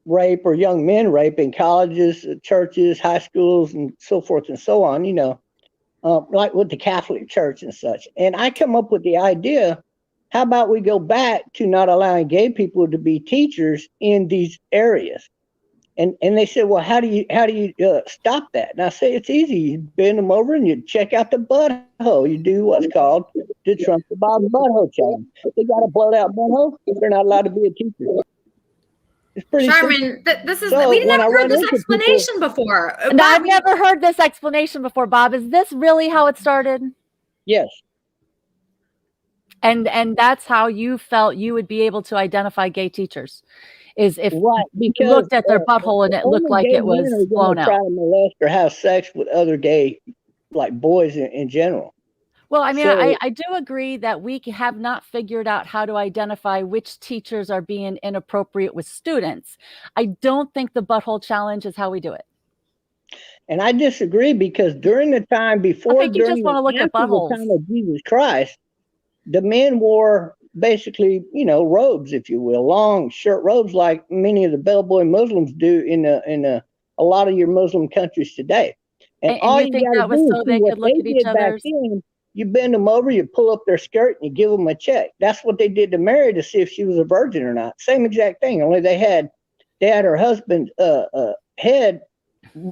rape or young men rape in colleges, churches, high schools, and so forth and so on, like with the Catholic Church and such. And I come up with the idea, how about we go back to not allowing gay people to be teachers in these areas? And they said, well, how do you stop that? And I say, it's easy. You bend them over and you check out the butthole. You do what's called the Trump the Bob butthole challenge. They got a blowed out butthole. They're not allowed to be a teacher. It's pretty Sharman, we never heard this explanation before. No, I've never heard this explanation before, Bob. Is this really how it started? Yes. And that's how you felt you would be able to identify gay teachers, is if you looked at their butthole and it looked like it was blown out. Try to molest or have sex with other gay, like boys in general. Well, I mean, I do agree that we have not figured out how to identify which teachers are being inappropriate with students. I don't think the butthole challenge is how we do it. And I disagree, because during the time before, I think you just want to look at buttholes. The time of Jesus Christ, the men wore basically, robes, if you will, long shirt robes, like many of the bellboy Muslims do in a lot of your Muslim countries today. And all you think that was so they could look at each other's? You bend them over, you pull up their skirt, and you give them a check. That's what they did to Mary to see if she was a virgin or not. Same exact thing, only they had her husband's head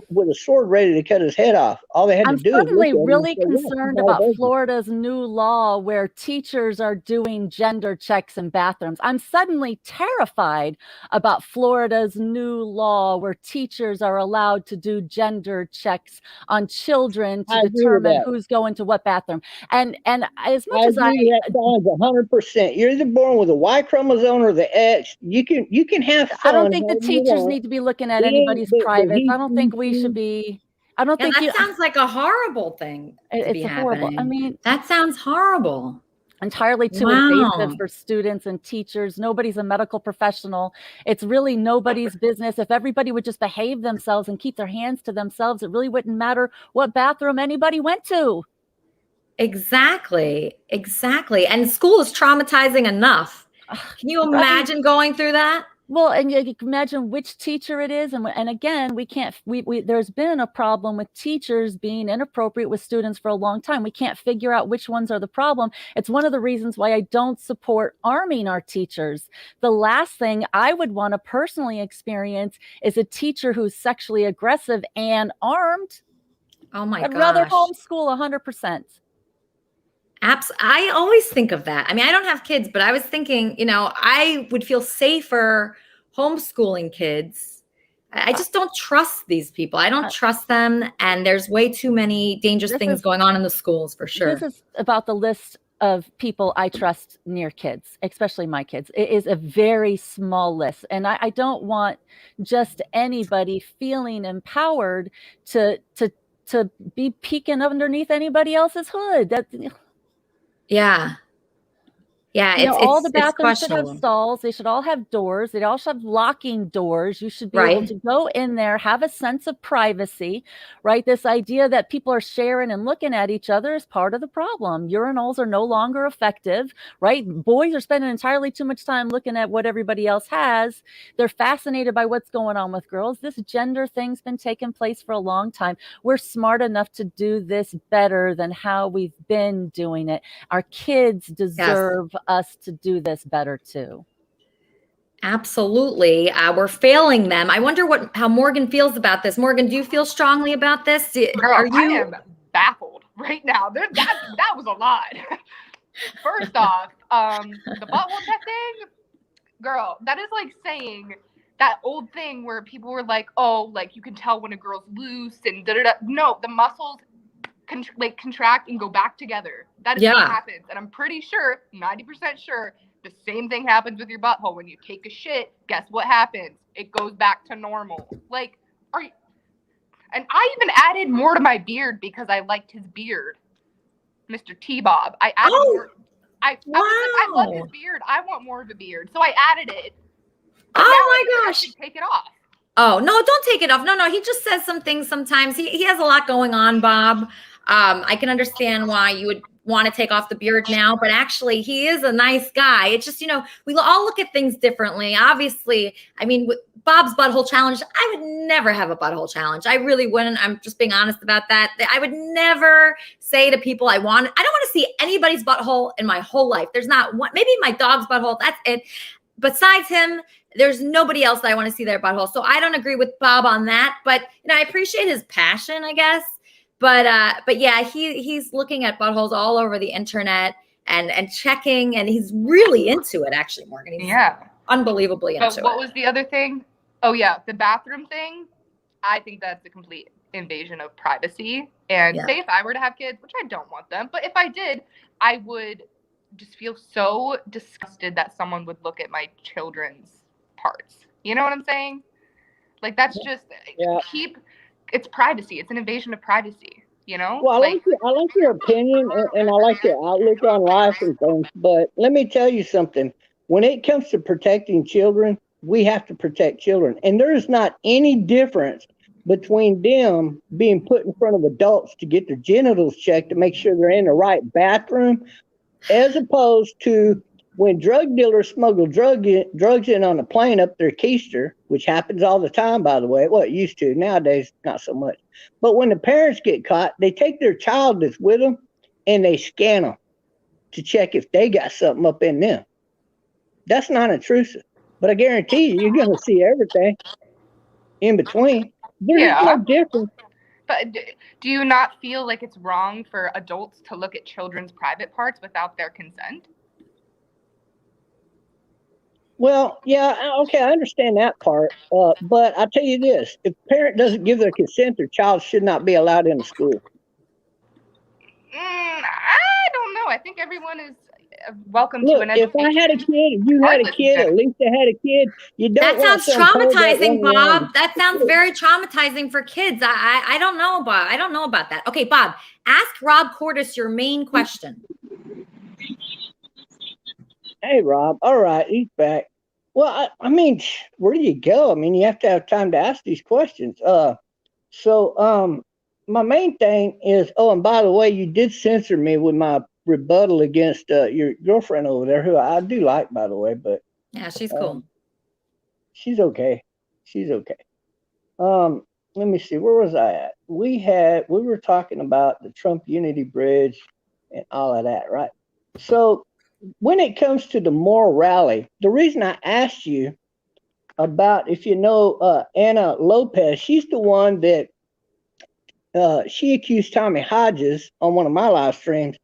with a sword ready to cut his head off. All they had to do. I'm suddenly really concerned about Florida's new law where teachers are doing gender checks in bathrooms. I'm suddenly terrified about Florida's new law where teachers are allowed to do gender checks on children to determine who's going to what bathroom. And as much as that sounds 100%. You're either born with a Y chromosome or the X. You can have fun. I don't think the teachers need to be looking at anybody's privates. I don't think we should be. I don't think that sounds like a horrible thing. It's horrible. I mean, that sounds horrible. Entirely too invasive for students and teachers. Nobody's a medical professional. It's really nobody's business. If everybody would just behave themselves and keep their hands to themselves, it really wouldn't matter what bathroom anybody went to. Exactly. And school is traumatizing enough. Can you imagine going through that? Well, and you can imagine which teacher it is, and again, we can't. There's been a problem with teachers being inappropriate with students for a long time. We can't figure out which ones are the problem. It's one of the reasons why I don't support arming our teachers. The last thing I would want to personally experience is a teacher who's sexually aggressive and armed. Oh my I'd rather gosh. homeschool 100%. I always think of that. I mean, I don't have kids, but I was thinking, I would feel safer homeschooling kids. I just don't trust these people. I don't trust them. And there's way too many dangerous things going on in the schools for sure. This is about the list of people I trust near kids, especially my kids. It is a very small list. And I don't want just anybody feeling empowered to be peeking underneath anybody else's hood. Yeah. Yeah, all the bathrooms should have questionable. stalls. They should all have doors. They all should have locking doors. You should be able to go in there, have a sense of privacy, right? This idea that people are sharing and looking at each other is part of the problem. Urinals are no longer effective, right? Boys are spending entirely too much time looking at what everybody else has. They're fascinated by what's going on with girls. This gender thing's been taking place for a long time. We're smart enough to do this better than how we've been doing it. Our kids deserve us to do this better too. Absolutely. We're failing them. I wonder how Morgan feels about this. Morgan, do you feel strongly about this? Girl, I am baffled right now. That was a lot. First off, the butthole check thing, girl, that is like saying that old thing where people were like, oh, like you can tell when a girl's loose and da-da-da. No, the muscles contract and go back together. That is what happens. And I'm pretty sure, 90% sure, the same thing happens with your butthole. When you take a shit, guess what happens? It goes back to normal. Like, and I even added more to my beard because I liked his beard. Mr. T-Bob. I added more. I was like, I love his beard. I want more of a beard. So I added it. Oh my gosh. Take it off. Oh, no, don't take it off. No, he just says some things sometimes. He has a lot going on, Bob. I can understand why you would want to take off the beard now, but actually he is a nice guy. It's just, we all look at things differently. Obviously, I mean, with Bob's butthole challenge, I would never have a butthole challenge. I really wouldn't. I'm just being honest about that. I would never say to people I don't want to see anybody's butthole in my whole life. There's not one, maybe my dog's butthole. That's it. Besides him, there's nobody else that I want to see their butthole. So I don't agree with Bob on that, but I appreciate his passion, I guess. But yeah, he's looking at buttholes all over the internet and checking, and he's really into it, actually, Morgan. He's unbelievably into it. What was the other thing? Oh yeah, the bathroom thing. I think that's a complete invasion of privacy. And say if I were to have kids, which I don't want them, but if I did, I would just feel so disgusted that someone would look at my children's parts. You know what I'm saying? Like that's just it's privacy. It's an invasion of privacy, Well, I like your opinion and I like your outlook on life and things, but let me tell you something. When it comes to protecting children, we have to protect children. And there's not any difference between them being put in front of adults to get their genitals checked to make sure they're in the right bathroom, as opposed to when drug dealers smuggle drugs in on a plane up their keister, which happens all the time, by the way. Well, it used to. Nowadays, not so much. But when the parents get caught, they take their child that's with them and they scan them to check if they got something up in them. That's not intrusive. But I guarantee you're going to see everything in between. There's no difference. But do you not feel like it's wrong for adults to look at children's private parts without their consent? Well, yeah, okay, I understand that part. But I'll tell you this. If a parent doesn't give their consent, their child should not be allowed in the school. I don't know. I think everyone is welcome Look, to an education. if I had a kid, if you had a kid, at least I had a kid, you don't That sounds want traumatizing, Bob. That sounds very traumatizing for kids. I don't know, Bob. I don't know about that. Okay, Bob, ask Rob Cordes your main question. Hey, Rob. All right, he's back. Well, I mean, where do you go? I mean, you have to have time to ask these questions. So my main thing is, and by the way, you did censor me with my rebuttal against your girlfriend over there, who I do like, by the way. But yeah, she's cool. She's okay. She's okay. Let me see. Where was I at? We were talking about the Trump Unity Bridge and all of that, right? So when it comes to the moral rally, the reason I asked you about if you know Anna Lopez, she's the one that she accused Tommy Hodges on one of my live streams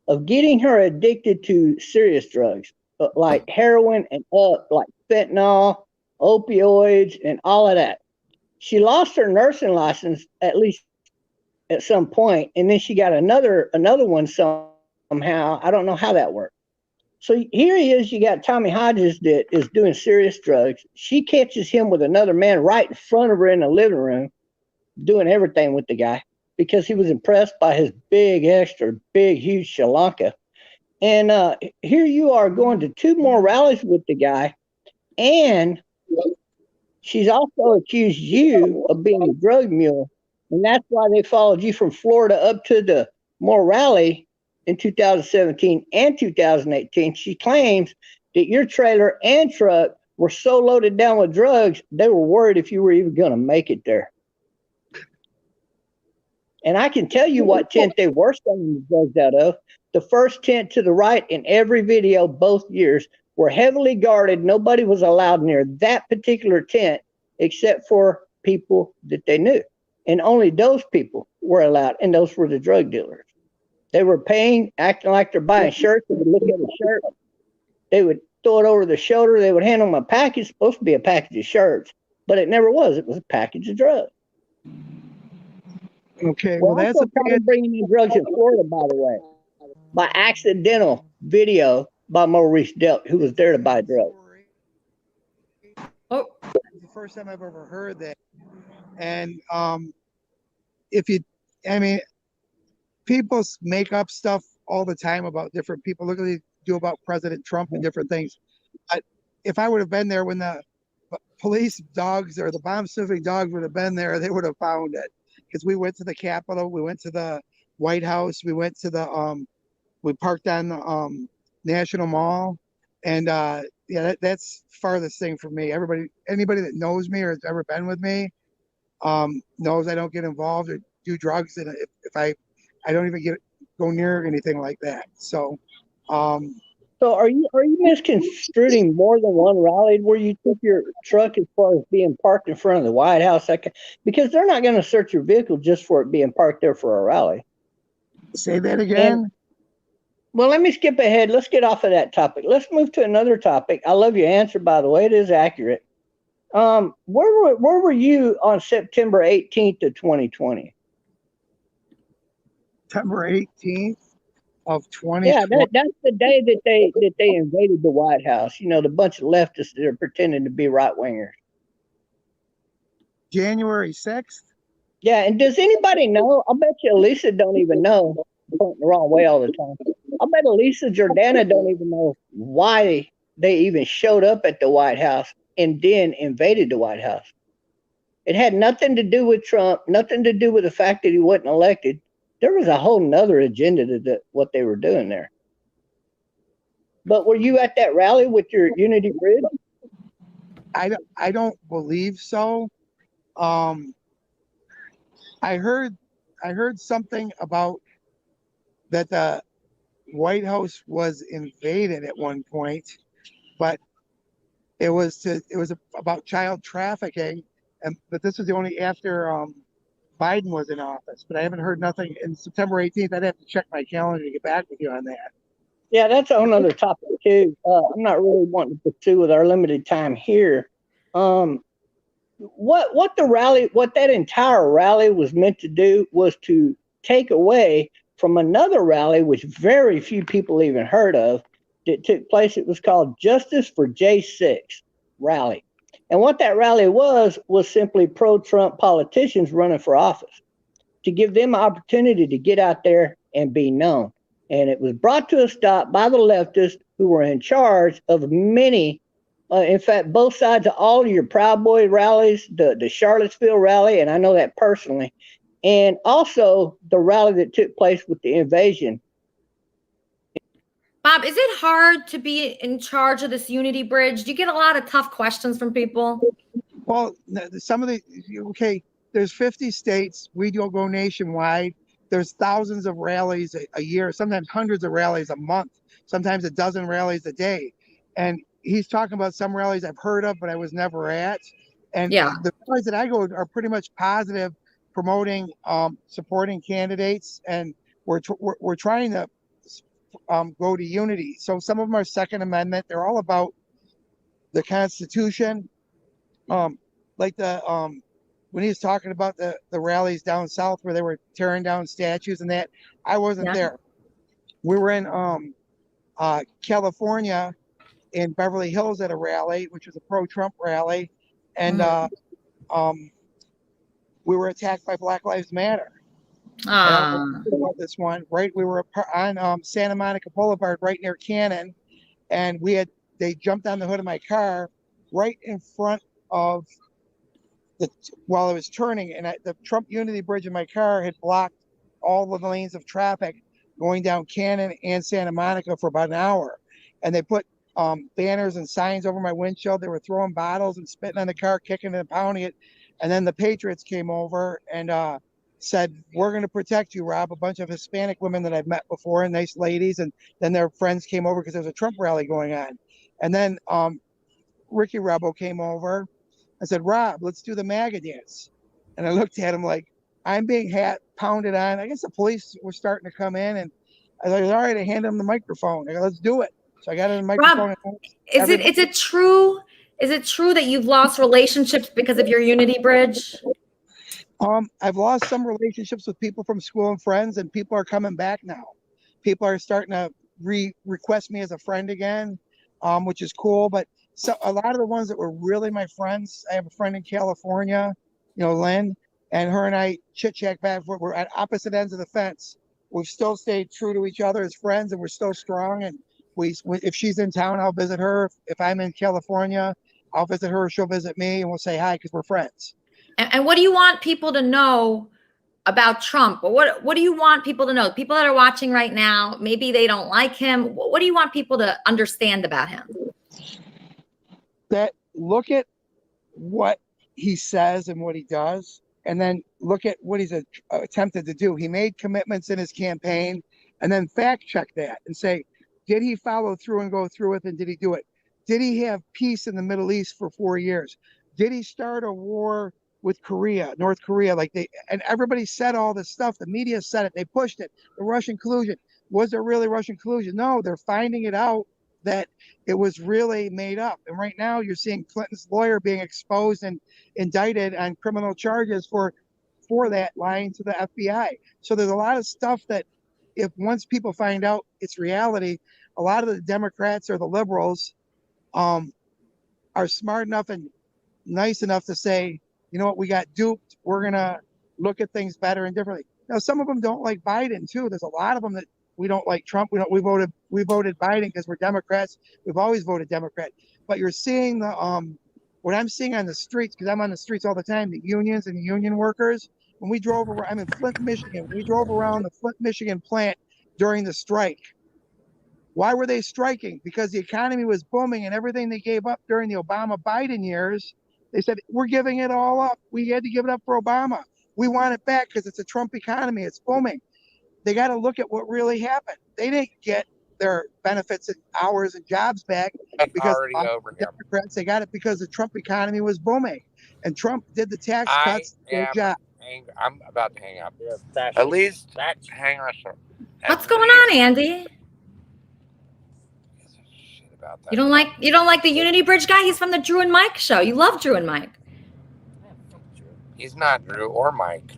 of getting her addicted to serious drugs like heroin and like fentanyl, opioids, and all of that. She lost her nursing license at least at some point, and then she got another one somehow. I don't know how that worked. So here he is. You got Tommy Hodges that is doing serious drugs. She catches him with another man right in front of her in the living room, doing everything with the guy because he was impressed by his big, extra big, huge Sri Lanka. And here you are going to 2 more rallies with the guy, and she's also accused you of being a drug mule, and that's why they followed you from Florida up to the Moore rally in 2017 and 2018. She claims that your trailer and truck were so loaded down with drugs, they were worried if you were even going to make it there. And I can tell you what tent they were selling the drugs out of. The first tent to the right in every video, both years, were heavily guarded. Nobody was allowed near that particular tent except for people that they knew. And only those people were allowed, and those were the drug dealers. They were paying, acting like they're buying shirts. They would look at a shirt. They would throw it over the shoulder. They would hand them a package, supposed to be a package of shirts, but it never was. It was a package of drugs. Okay, well that's a bringing in drugs in Florida, by the way, by accidental video by Maurice Delt, who was there to buy drugs. Oh, the first time I've ever heard that. And people make up stuff all the time about different people. Look what they do about President Trump and different things. If I would have been there when the police dogs or the bomb sniffing dogs would have been there, they would have found it. Because we went to the Capitol, we went to the White House, we went to the we parked on the National Mall, and that's farthest thing for me. Anybody that knows me or has ever been with me knows I don't get involved or do drugs, and if I don't even go near anything like that. So are you misconstruing more than one rally where you took your truck as far as being parked in front of the White House? Because they're not going to search your vehicle just for it being parked there for a rally. Say that again. Well, let me skip ahead. Let's get off of that topic. Let's move to another topic. I love your answer, by the way. It is accurate. Where were you on September 18th of 2020? September 18th of 2020. Yeah, that's the day that they invaded the White House. You know, the bunch of leftists that are pretending to be right wingers. January 6th. Yeah, and does anybody know? I bet you Elisa don't even know. I'm pointing the wrong way all the time. I bet Elisa Jordana don't even know why they even showed up at the White House and then invaded the White House. It had nothing to do with Trump, nothing to do with the fact that he wasn't elected. There was a whole nother agenda to what they were doing there. But were you at that rally with your Unity Bridge? I don't believe so. I heard something about that the White House was invaded at one point, but it was about child trafficking, but this was only after Biden was in office. But I haven't heard nothing. In September 18th, I'd have to check my calendar to get back with you on that. Yeah, that's a whole other topic too. I'm not really wanting to pursue with our limited time here. What that entire rally was meant to do was to take away from another rally, which very few people even heard of, that took place. It was called Justice for J6 rally. And what that rally was simply pro-Trump politicians running for office to give them an opportunity to get out there and be known. And it was brought to a stop by the leftists who were in charge of many, in fact, both sides of all of your Proud Boy rallies, the Charlottesville rally, and I know that personally, and also the rally that took place with the invasion. Bob, is it hard to be in charge of this Unity Bridge? Do you get a lot of tough questions from people? Well, some of the, okay, there's 50 states. We don't go nationwide. There's thousands of rallies a year, sometimes hundreds of rallies a month, sometimes a dozen rallies a day. And he's talking about some rallies I've heard of, but I was never at. And the rallies that I go are pretty much positive, promoting, supporting candidates. And we're trying to go to unity. So some of them are Second Amendment. They're all about the Constitution. Like when he was talking about the rallies down south where they were tearing down statues and that, I wasn't there. We were in California in Beverly Hills at a rally, which was a pro-Trump rally, and we were attacked by Black Lives Matter. About this one, right? We were on Santa Monica Boulevard, right near Cannon, and they jumped on the hood of my car right in front of while I was turning, and the Trump Unity Bridge in my car had blocked all of the lanes of traffic going down Cannon and Santa Monica for about an hour. And they put banners and signs over my windshield. They were throwing bottles and spitting on the car, kicking and pounding it. And then the Patriots came over and said, "We're going to protect you, Rob." A bunch of Hispanic women that I've met before, and nice ladies. And then their friends came over because there was a Trump rally going on. And then Ricky Rebo came over. I said, "Rob, let's do the MAGA dance." And I looked at him like, I'm being pounded on. I guess the police were starting to come in, and I was like, all right, I handed him the microphone. I go, let's do it. So I got in the microphone. Rob, is it true? Is it true that you've lost relationships because of your Unity Bridge? I've lost some relationships with people from school and friends, and people are coming back now. People are starting to request me as a friend again, which is cool. But so a lot of the ones that were really my friends, I have a friend in California, Lynn, and her and I chit-chat back. We're at opposite ends of the fence. We've still stayed true to each other as friends, and we're still strong. And if she's in town, I'll visit her. If I'm in California, I'll visit her. She'll visit me, and we'll say hi because we're friends. And what do you want people to know about Trump? What do you want people to know? People that are watching right now, maybe they don't like him. What do you want people to understand about him? That look at what he says and what he does, and then look at what he's attempted to do. He made commitments in his campaign, and then fact check that and say, did he follow through and go through with, and did he do it? Did he have peace in the Middle East for 4 years? Did he start a war with Korea, North Korea? And everybody said all this stuff. The media said it. They pushed it. The Russian collusion. Was there really Russian collusion? No, they're finding it out that it was really made up. And right now you're seeing Clinton's lawyer being exposed and indicted on criminal charges for that, lying to the FBI. So there's a lot of stuff that once people find out it's reality, a lot of the Democrats or the liberals are smart enough and nice enough to say, you know what, we got duped. We're going to look at things better and differently. Now, some of them don't like Biden too. There's a lot of them that we don't like Trump. We voted Biden because we're Democrats. We've always voted Democrat. But you're seeing what I'm seeing on the streets, because I'm on the streets all the time, the unions and the union workers. When we drove around, I'm in Flint, Michigan. We drove around the Flint, Michigan plant during the strike. Why were they striking? Because the economy was booming, and everything they gave up during the Obama-Biden years, they said, we're giving it all up. We had to give it up for Obama. We want it back because it's a Trump economy. It's booming. They got to look at what really happened. They didn't get their benefits and hours and jobs back because Democrats. They got it because the Trump economy was booming, and Trump did the tax cuts. I'm about to hang up. At least hang on. What's going on, Andy? You don't like the Unity Bridge guy? He's from the Drew and Mike show. You love Drew and Mike. He's not Drew or Mike.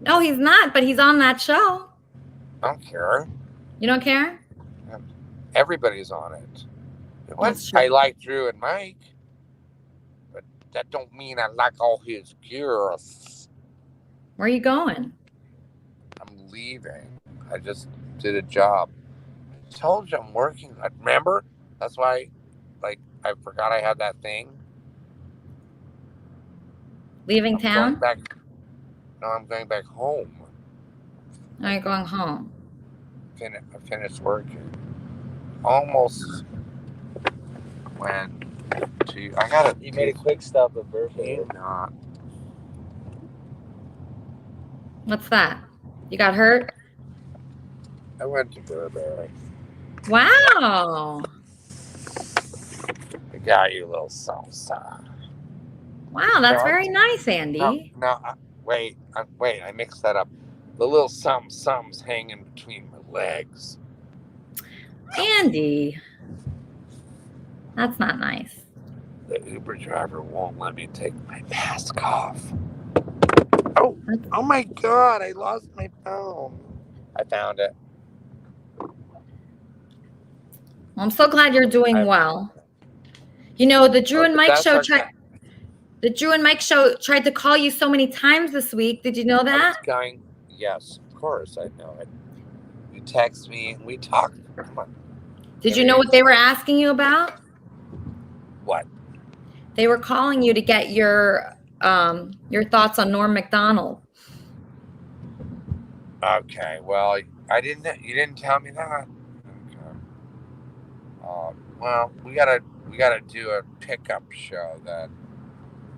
No, he's not, but he's on that show. I don't care. You don't care? Everybody's on it. I like Drew and Mike, but that don't mean I like all his gears. Where are you going? I'm leaving. I just did a job. I told you I'm working. Remember? That's why, I forgot I had that thing. Leaving town? I'm going back home. Are you going home? I finished working. almost went to. I got You made a quick stop at Burford. Not. What's that? You got hurt? I went to Burberry. Wow. I got you a little salsa. Wow, that's No, very nice, Andy. No, wait, I mixed that up. The little something's hanging between my legs. Andy. That's not nice. The Uber driver won't let me take my mask off. Oh my God, I lost my phone. I found it. Well, I'm so glad you're doing well. You know, the Drew and Mike show tried to call you so many times this week. Did you know that? Yes, of course, I know it. You text me and we talked. Did you know what they were asking you about? What? They were calling you to get your thoughts on Norm Macdonald. Okay, well, you didn't tell me that. Okay. Well, we gotta do a pickup show that.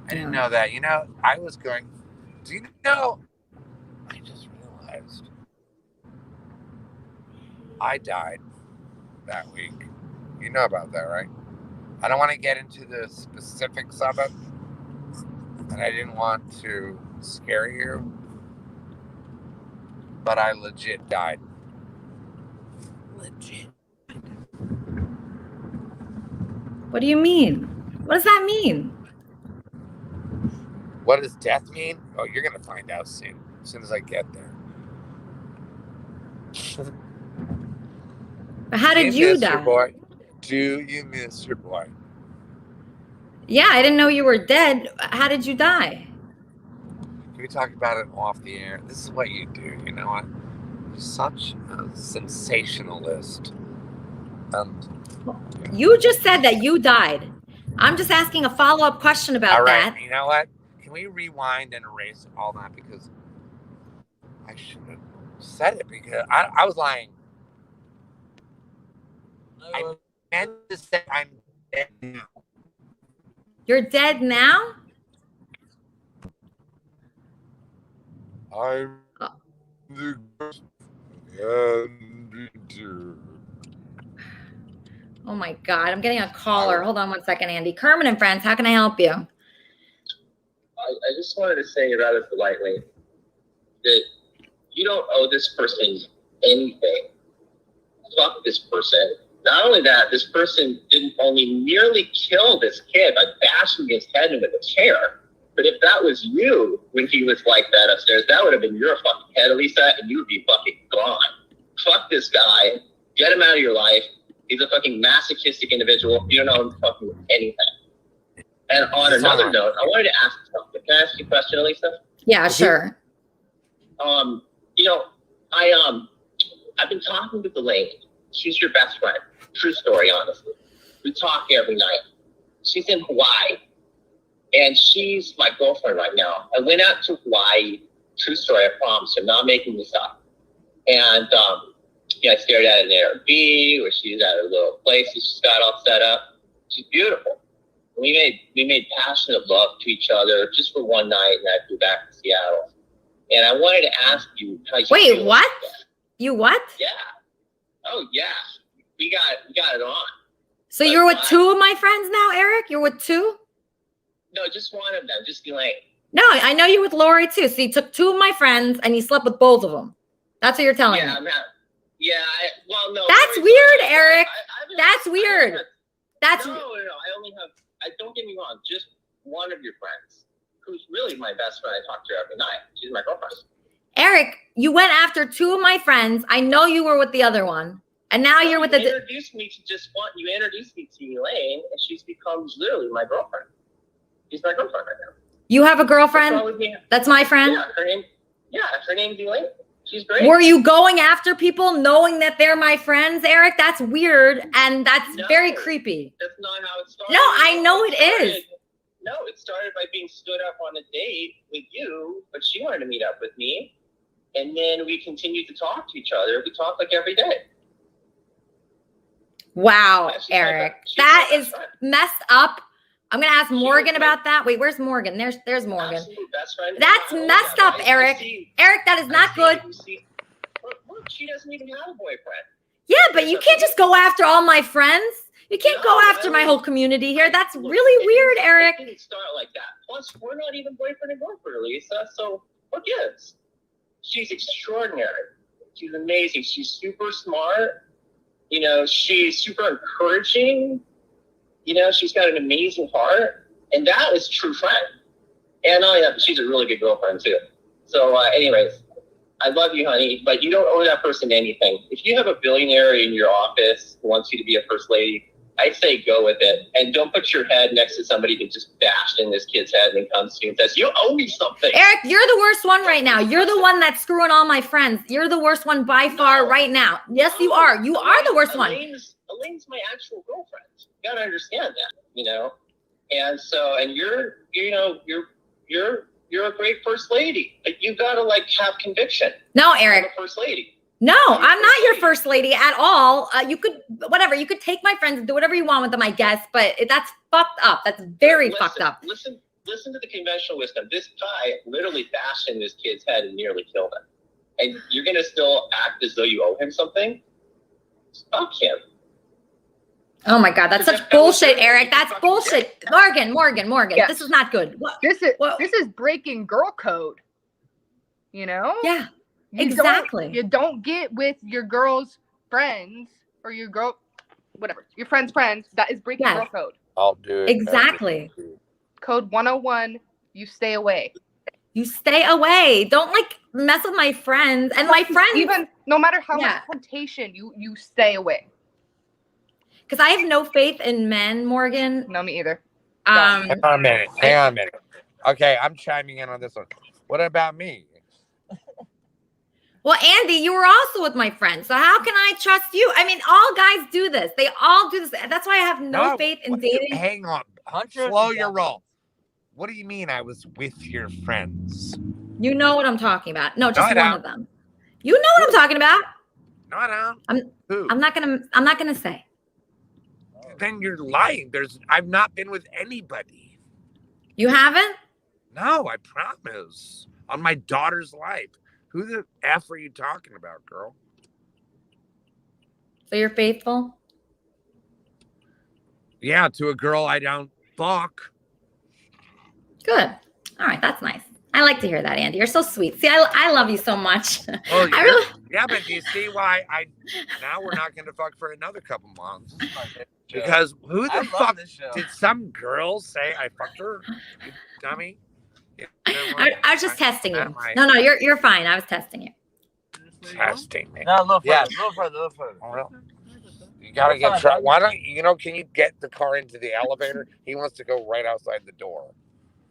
I didn't know that. You know, I was going. Do you know? I just realized I died that week. You know about that, right? I don't want to get into the specifics of it, and I didn't want to scare you, but I legit died. Legit. What do you mean? What does that mean? What does death mean? Oh, you're going to find out soon as I get there. How did you die? Your boy? Do you miss your boy? Yeah, I didn't know you were dead. How did you die? Can we talk about it off the air? This is what you do. You know what? You're such a sensationalist. You just said that you died. I'm just asking a follow-up question about all right, that. You know what? Can we rewind and erase all that? Because I shouldn't have said it because I was lying. I meant to say I'm dead now. You're dead now? I'm the Oh my God, I'm getting a caller. Hold on one second, Andy. Kermit and Friends, how can I help you? I just wanted to say rather politely that you don't owe this person anything. Fuck this person. Not only that, this person didn't only nearly kill this kid by bashing his head into the chair, but if that was you when he was like that upstairs, that would have been your fucking head, Elisa, and you would be fucking gone. Fuck this guy. Get him out of your life. He's a fucking masochistic individual. You don't know him fucking anything. And on another note, I wanted to ask you something. Can I ask you a question, Elisa? Yeah, sure. You know, I've been talking with Elaine. She's your best friend. True story, honestly. We talk every night. She's in Hawaii, and she's my girlfriend right now. I went out to Hawaii. True story, I promise. I'm not making this up. And I stayed at an Airbnb where she's at her little place that she's got all set up. She's beautiful. We made passionate love to each other just for one night, and I flew back to Seattle. And I wanted to ask you how you Wait, feel what? about that. You what? Yeah. Oh yeah. We got it on. So you're with two of my friends now, Eric? You're with two? No, just one of them. Just Elaine. No, I know you're with Lori too. So you took two of my friends and you slept with both of them. That's what you're telling me. No. That's weird, Eric. That's weird. That's no. Don't get me wrong. Just one of your friends, who's really my best friend. I talk to her every night. She's my girlfriend. Eric, you went after two of my friends. I know you were with the other one. And now you're with You introduced me to Elaine, and she's become literally my girlfriend. She's my girlfriend right now. You have a girlfriend? What's wrong with me? That's my friend? Her name's Elaine. She's great. Were you going after people knowing that they're my friends, Eric? That's weird, and that's very creepy. That's not how it started. No, I know it is. No, it started by being stood up on a date with you, but she wanted to meet up with me. And then we continued to talk to each other. We talk like every day. Wow, Eric. That is messed up. I'm going to ask Morgan about that. Wait, where's Morgan? There's Morgan. Best friend. That's messed up, Eric. Eric, that is not good. Look, she doesn't even have a boyfriend. Yeah, but you can't just go after all my friends. You can't go after my whole community here. That's really weird, Eric. It didn't start like that. Plus, we're not even boyfriend and girlfriend, Lisa. So what gives? She's extraordinary. She's amazing. She's super smart. You know, she's super encouraging. You know, she's got an amazing heart. And that is true friend. And not only that, she's a really good girlfriend, too. So, anyways, I love you, honey, but you don't owe that person anything. If you have a billionaire in your office who wants you to be a first lady, I'd say go with it. And don't put your head next to somebody who just bashed in this kid's head and comes to you and says, you owe me something. Eric, you're the worst one right now. You're the one that's screwing all my friends. You're the worst one by far right now. Yes, you are. You are the worst one. Elaine's my actual girlfriend. You gotta understand that, you know? And so, and you're a great first lady. Like, you gotta have conviction. No, Eric. I'm a first lady. No, I'm not your first lady at all. You could take my friends and do whatever you want with them, I guess, but that's fucked up. That's very fucked up. Listen to the conventional wisdom. This guy literally bashed in this kid's head and nearly killed him. And you're going to still act as though you owe him something? Fuck him. Oh my God, that's such bullshit, Eric. That's bullshit. Morgan. Yes. This is not good. This is breaking girl code. You know? Yeah. Exactly. You don't get with your girl's friends or your friend's friends. That is breaking girl code. I'll do it. Exactly. Code 101, you stay away. You stay away. Don't mess with my friends. And my friends, even no matter how much temptation, you stay away. Because I have no faith in men, Morgan. No, me either. Hang on a minute. Okay, I'm chiming in on this one. What about me? Well, Andy, you were also with my friend. So how can I trust you? I mean, all guys do this. They all do this. That's why I have no faith in dating. Hang on. Slow your roll. What do you mean I was with your friends? You know what I'm talking about. No, just one of them. You know what I'm talking about. No, I don't. I'm not gonna say. Then you're lying. I've not been with anybody. You haven't? No, I promise. On my daughter's life. Who the F are you talking about, girl? So you're faithful? Yeah, to a girl I don't fuck. Good. All right, that's nice. I like to hear that, Andy. You're so sweet. See, I love you so much. Oh, yeah, but do you see why now we're not going to fuck for another couple months? Because who the fuck did some girl say I fucked her? You dummy. I was just testing you. No, you're fine. I was testing you. Testing me. No, a little further. Oh, you gotta get. Why don't you? Can you get the car into the elevator? He wants to go right outside the door.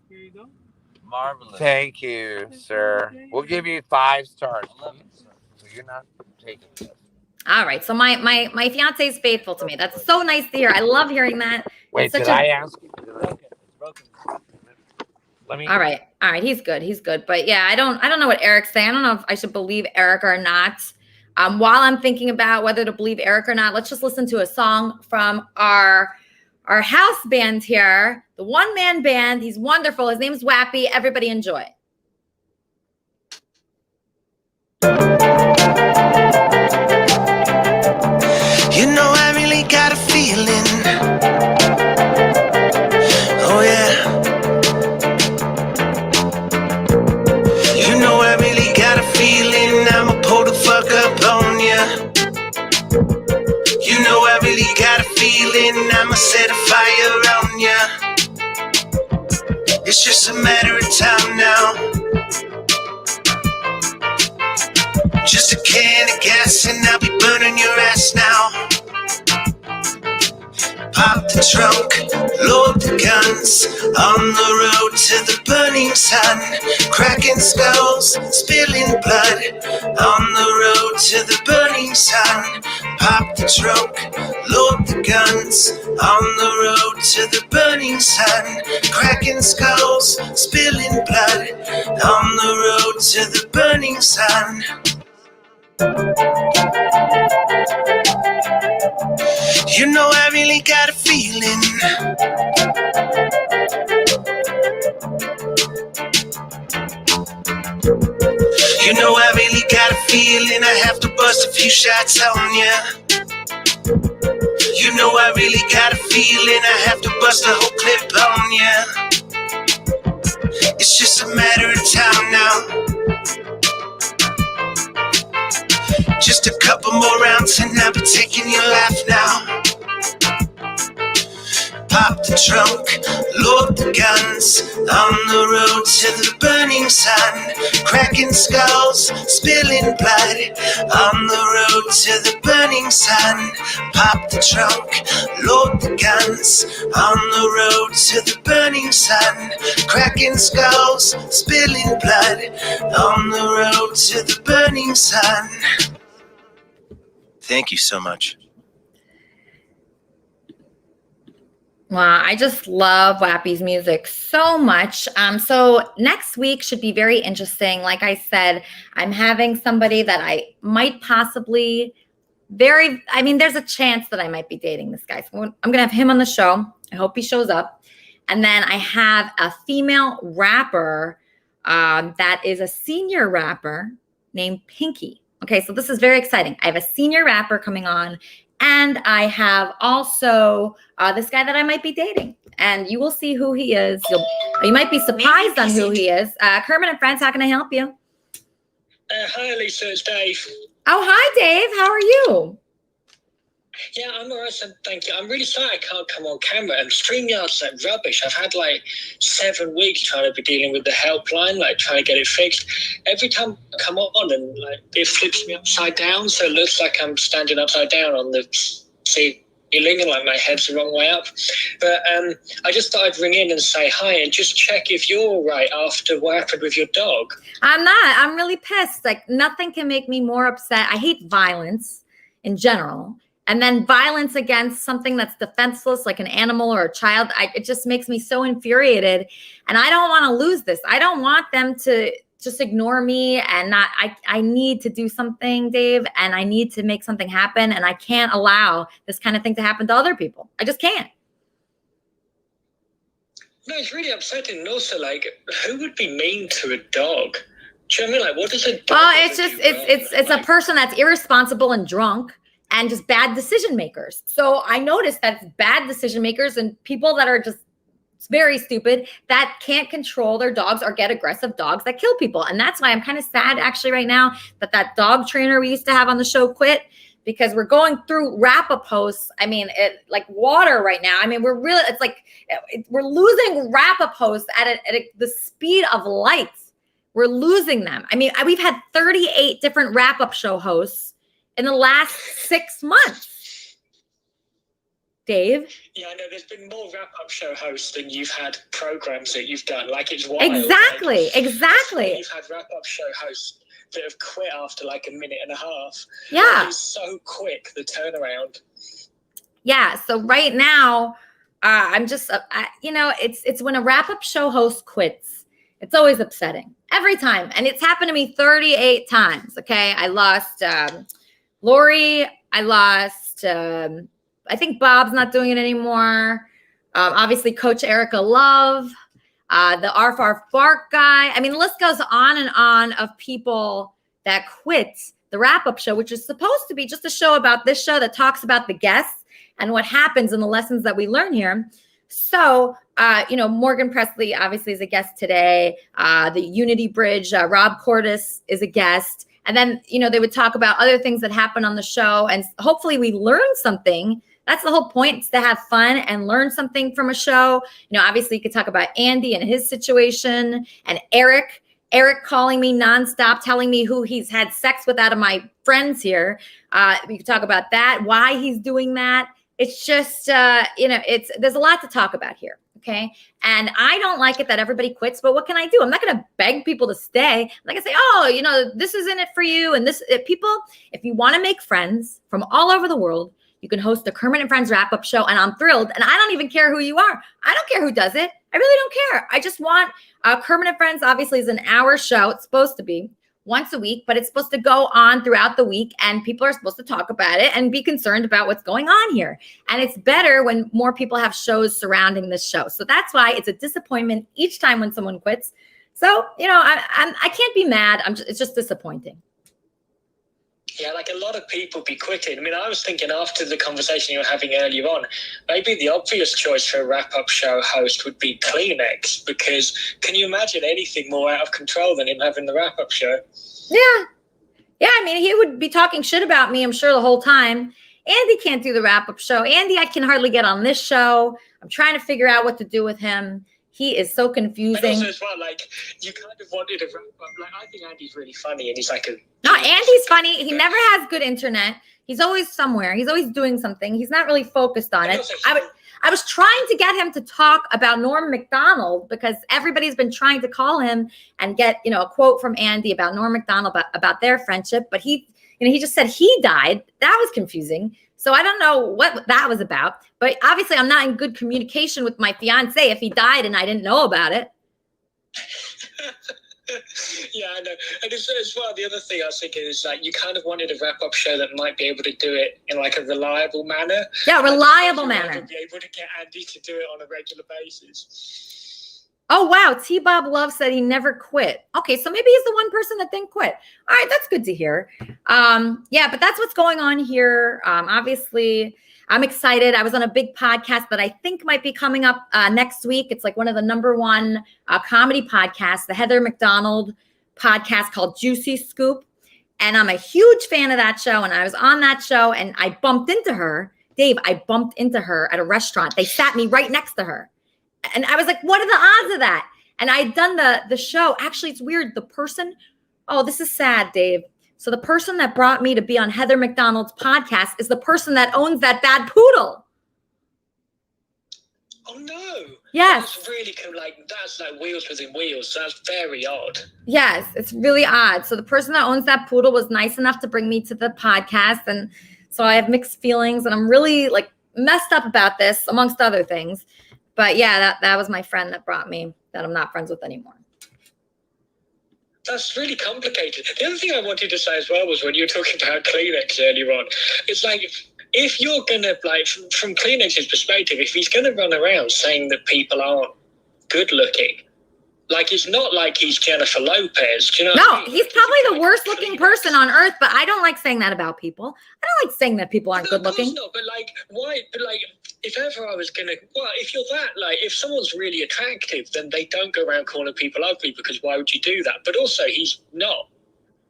Here you go. Marvelous. Thank you, sir. We'll give you 5 stars. So you're not taking this. All right. So my fiance is faithful to me. That's so nice to hear. I love hearing that. Wait, did I ask you? All right. He's good. But yeah, I don't know what Eric's saying. I don't know if I should believe Eric or not. While I'm thinking about whether to believe Eric or not, let's just listen to a song from our house band here, the one-man band. He's wonderful. His name's Wappy. Everybody enjoy. You know, I really got a feeling. Oh yeah. You know, I really got a feeling. I'ma pull the fuck up on ya. You know, I really got a feeling. I'ma set a fire on ya. It's just a matter of time now. Just a can of gas and I'll be burning your ass now. Pop the trunk, load the guns, on the road to the burning sun. Cracking skulls, spilling blood, on the road to the burning sun. Pop the trunk, load the guns, on the road to the burning sun. Cracking skulls, spilling blood, on the road to the burning sun. You know I really got a feeling. You know I really got a feeling I have to bust a few shots on ya. You know I really got a feeling I have to bust a whole clip on ya. It's just a matter of time now. Just a couple more rounds and I'll be taking your life now. Pop the trunk, load the guns, on the road to the burning sun. Cracking skulls, spilling blood, on the road to the burning sun. Pop the trunk, load the guns, on the road to the burning sun. Cracking skulls, spilling blood, on the road to the burning sun. Thank you so much. Wow, I just love Wappy's music so much. So next week should be very interesting. Like I said, I'm having somebody that I might possibly there's a chance that I might be dating this guy. So I'm going to have him on the show. I hope he shows up. And then I have a female rapper that is a senior rapper named Pinky. Okay, so this is very exciting. I have a senior rapper coming on. And I have also this guy that I might be dating. And you will see who he is. You might be surprised on who he is. Kermit and Friends, how can I help you? Hi, Lisa. It's Dave. Oh, hi, Dave. How are you? Yeah, I'm all right, thank you. I'm really sorry I can't come on camera. And StreamYard's like rubbish. I've had like 7 weeks trying to be dealing with the helpline, like trying to get it fixed. Every time I come on and like it flips me upside down, so it looks like I'm standing upside down on the ceiling and like my head's the wrong way up. But I just thought I'd ring in and say hi and just check if you're all right after what happened with your dog. I'm not. I'm really pissed. Like nothing can make me more upset. I hate violence in general. And then violence against something that's defenseless, like an animal or a child, it just makes me so infuriated. And I don't want to lose this. I don't want them to just ignore me and not. I need to do something, Dave, and I need to make something happen. And I can't allow this kind of thing to happen to other people. I just can't. No, it's really upsetting. And also, like, who would be mean to a dog? Do you know what I mean? Like, what does a dog? Well, it's just it's a person that's irresponsible and drunk. And just bad decision makers. So I noticed that it's bad decision makers and people that are just very stupid that can't control their dogs or get aggressive dogs that kill people. And that's why I'm kind of sad actually right now that dog trainer we used to have on the show quit, because we're going through wrap-up posts. I mean, like water right now. I mean, we're losing wrap-up posts at the speed of light. We're losing them. I mean, we've had 38 different wrap-up show hosts in the last 6 months. Dave? Yeah, I know there's been more wrap-up show hosts than you've had programs that you've done. Like, it's wild. Exactly. You've had wrap-up show hosts that have quit after like a minute and a half. Yeah. It's so quick, the turnaround. Yeah, so right now, I'm just, it's when a wrap-up show host quits, it's always upsetting. Every time. And it's happened to me 38 times, okay? I lost Lori, I lost, I think Bob's not doing it anymore. Obviously, Coach Erica Love, the Arf Arf Bark guy. I mean, the list goes on and on of people that quit the wrap-up show, which is supposed to be just a show about this show that talks about the guests and what happens and the lessons that we learn here. So, Morgan Presley obviously is a guest today. The Unity Bridge, Rob Cordes is a guest. And then, they would talk about other things that happen on the show. And hopefully we learn something. That's the whole point, is to have fun and learn something from a show. Obviously you could talk about Andy and his situation, and Eric calling me nonstop, telling me who he's had sex with out of my friends here. We could talk about that, why he's doing that. It's just, there's a lot to talk about here. Okay. And I don't like it that everybody quits, but what can I do? I'm not going to beg people to stay. I'm not going to say, this is in it for you. And if you want to make friends from all over the world, you can host the Kermit and Friends wrap-up show. And I'm thrilled. And I don't even care who you are. I don't care who does it. I really don't care. I just want Kermit and Friends obviously is an hour show. It's supposed to be. once a week, but it's supposed to go on throughout the week and people are supposed to talk about it and be concerned about what's going on here. And it's better when more people have shows surrounding this show. So that's why it's a disappointment each time when someone quits. So, you know, I can't be mad. It's just disappointing. Yeah, like a lot of people be quitting. I mean, I was thinking after the conversation you were having earlier on, maybe the obvious choice for a wrap-up show host would be Kleenex, because can you imagine anything more out of control than him having the wrap-up show? Yeah. Yeah, I mean, he would be talking shit about me, I'm sure, the whole time. Andy can't do the wrap-up show. Andy, I can hardly get on this show. I'm trying to figure out what to do with him. He is so confusing. And also as well, like, you kind of wanted a wrap-up. Like, I think Andy's really funny, and he's like a... No, Andy's funny. He never has good internet. He's always somewhere. He's always doing something. He's not really focused on it. I was trying to get him to talk about Norm Macdonald because everybody's been trying to call him and get, you know, a quote from Andy about Norm Macdonald, about their friendship. But he just said he died. That was confusing. So I don't know what that was about. But obviously I'm not in good communication with my fiance if he died and I didn't know about it. Yeah, I know. And as well, the other thing I was thinking is like you kind of wanted a wrap-up show that might be able to do it in like a reliable manner. Yeah, reliable manner. Be able to get Andy to do it on a regular basis. Oh, wow. T-Bob Love said he never quit. Okay, so maybe he's the one person that didn't quit. All right, that's good to hear. Yeah, but that's what's going on here. Obviously, I'm excited. I was on a big podcast that I think might be coming up next week. It's like one of the #1 comedy podcasts, the Heather McDonald podcast called Juicy Scoop. And I'm a huge fan of that show. And I was on that show and I bumped into her. Dave, I bumped into her at a restaurant. They sat me right next to her. And I was like, what are the odds of that? And I had done the show. Actually, it's weird. The person, oh, this is sad, Dave. So the person that brought me to be on Heather McDonald's podcast is the person that owns that bad poodle. Oh, no. Yes. That's really that's like wheels within wheels. That's very odd. Yes, it's really odd. So the person that owns that poodle was nice enough to bring me to the podcast. And so I have mixed feelings and I'm really like messed up about this, amongst other things. But yeah, that was my friend that brought me that I'm not friends with anymore. That's really complicated. The other thing I wanted to say as well was when you were talking about Kleenex earlier on, it's like if you're going to, like, from Kleenex's perspective, if he's going to run around saying that people aren't good looking, like, it's not like he's Jennifer Lopez. Do you know what I mean? He's probably the worst looking person on earth, but I don't like saying that about people. I don't like saying that people aren't good looking. Of course not, but like, why? But like, if ever I was going to, well, if you're that, like, if someone's really attractive, then they don't go around calling people ugly because why would you do that? But also, he's not.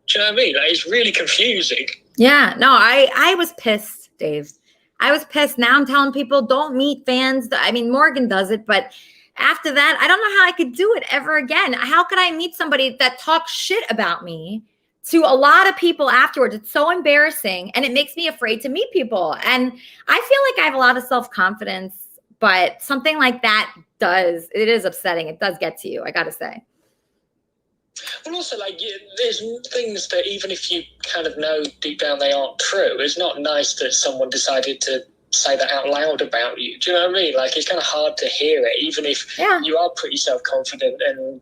Do you know what I mean? Like, it's really confusing. Yeah, no, I was pissed, Dave. I was pissed. Now I'm telling people don't meet fans. I mean, Morgan does it, but after that, I don't know how I could do it ever again. How could I meet somebody that talks shit about me to a lot of people afterwards? It's so embarrassing and it makes me afraid to meet people. And I feel like I have a lot of self-confidence, but something like that it is upsetting. It does get to you, I got to say. Well, also, like, there's things that even if you kind of know deep down they aren't true, it's not nice that someone decided to say that out loud about you. Do you know what I mean? Like, it's kind of hard to hear it, even if you are pretty self-confident. And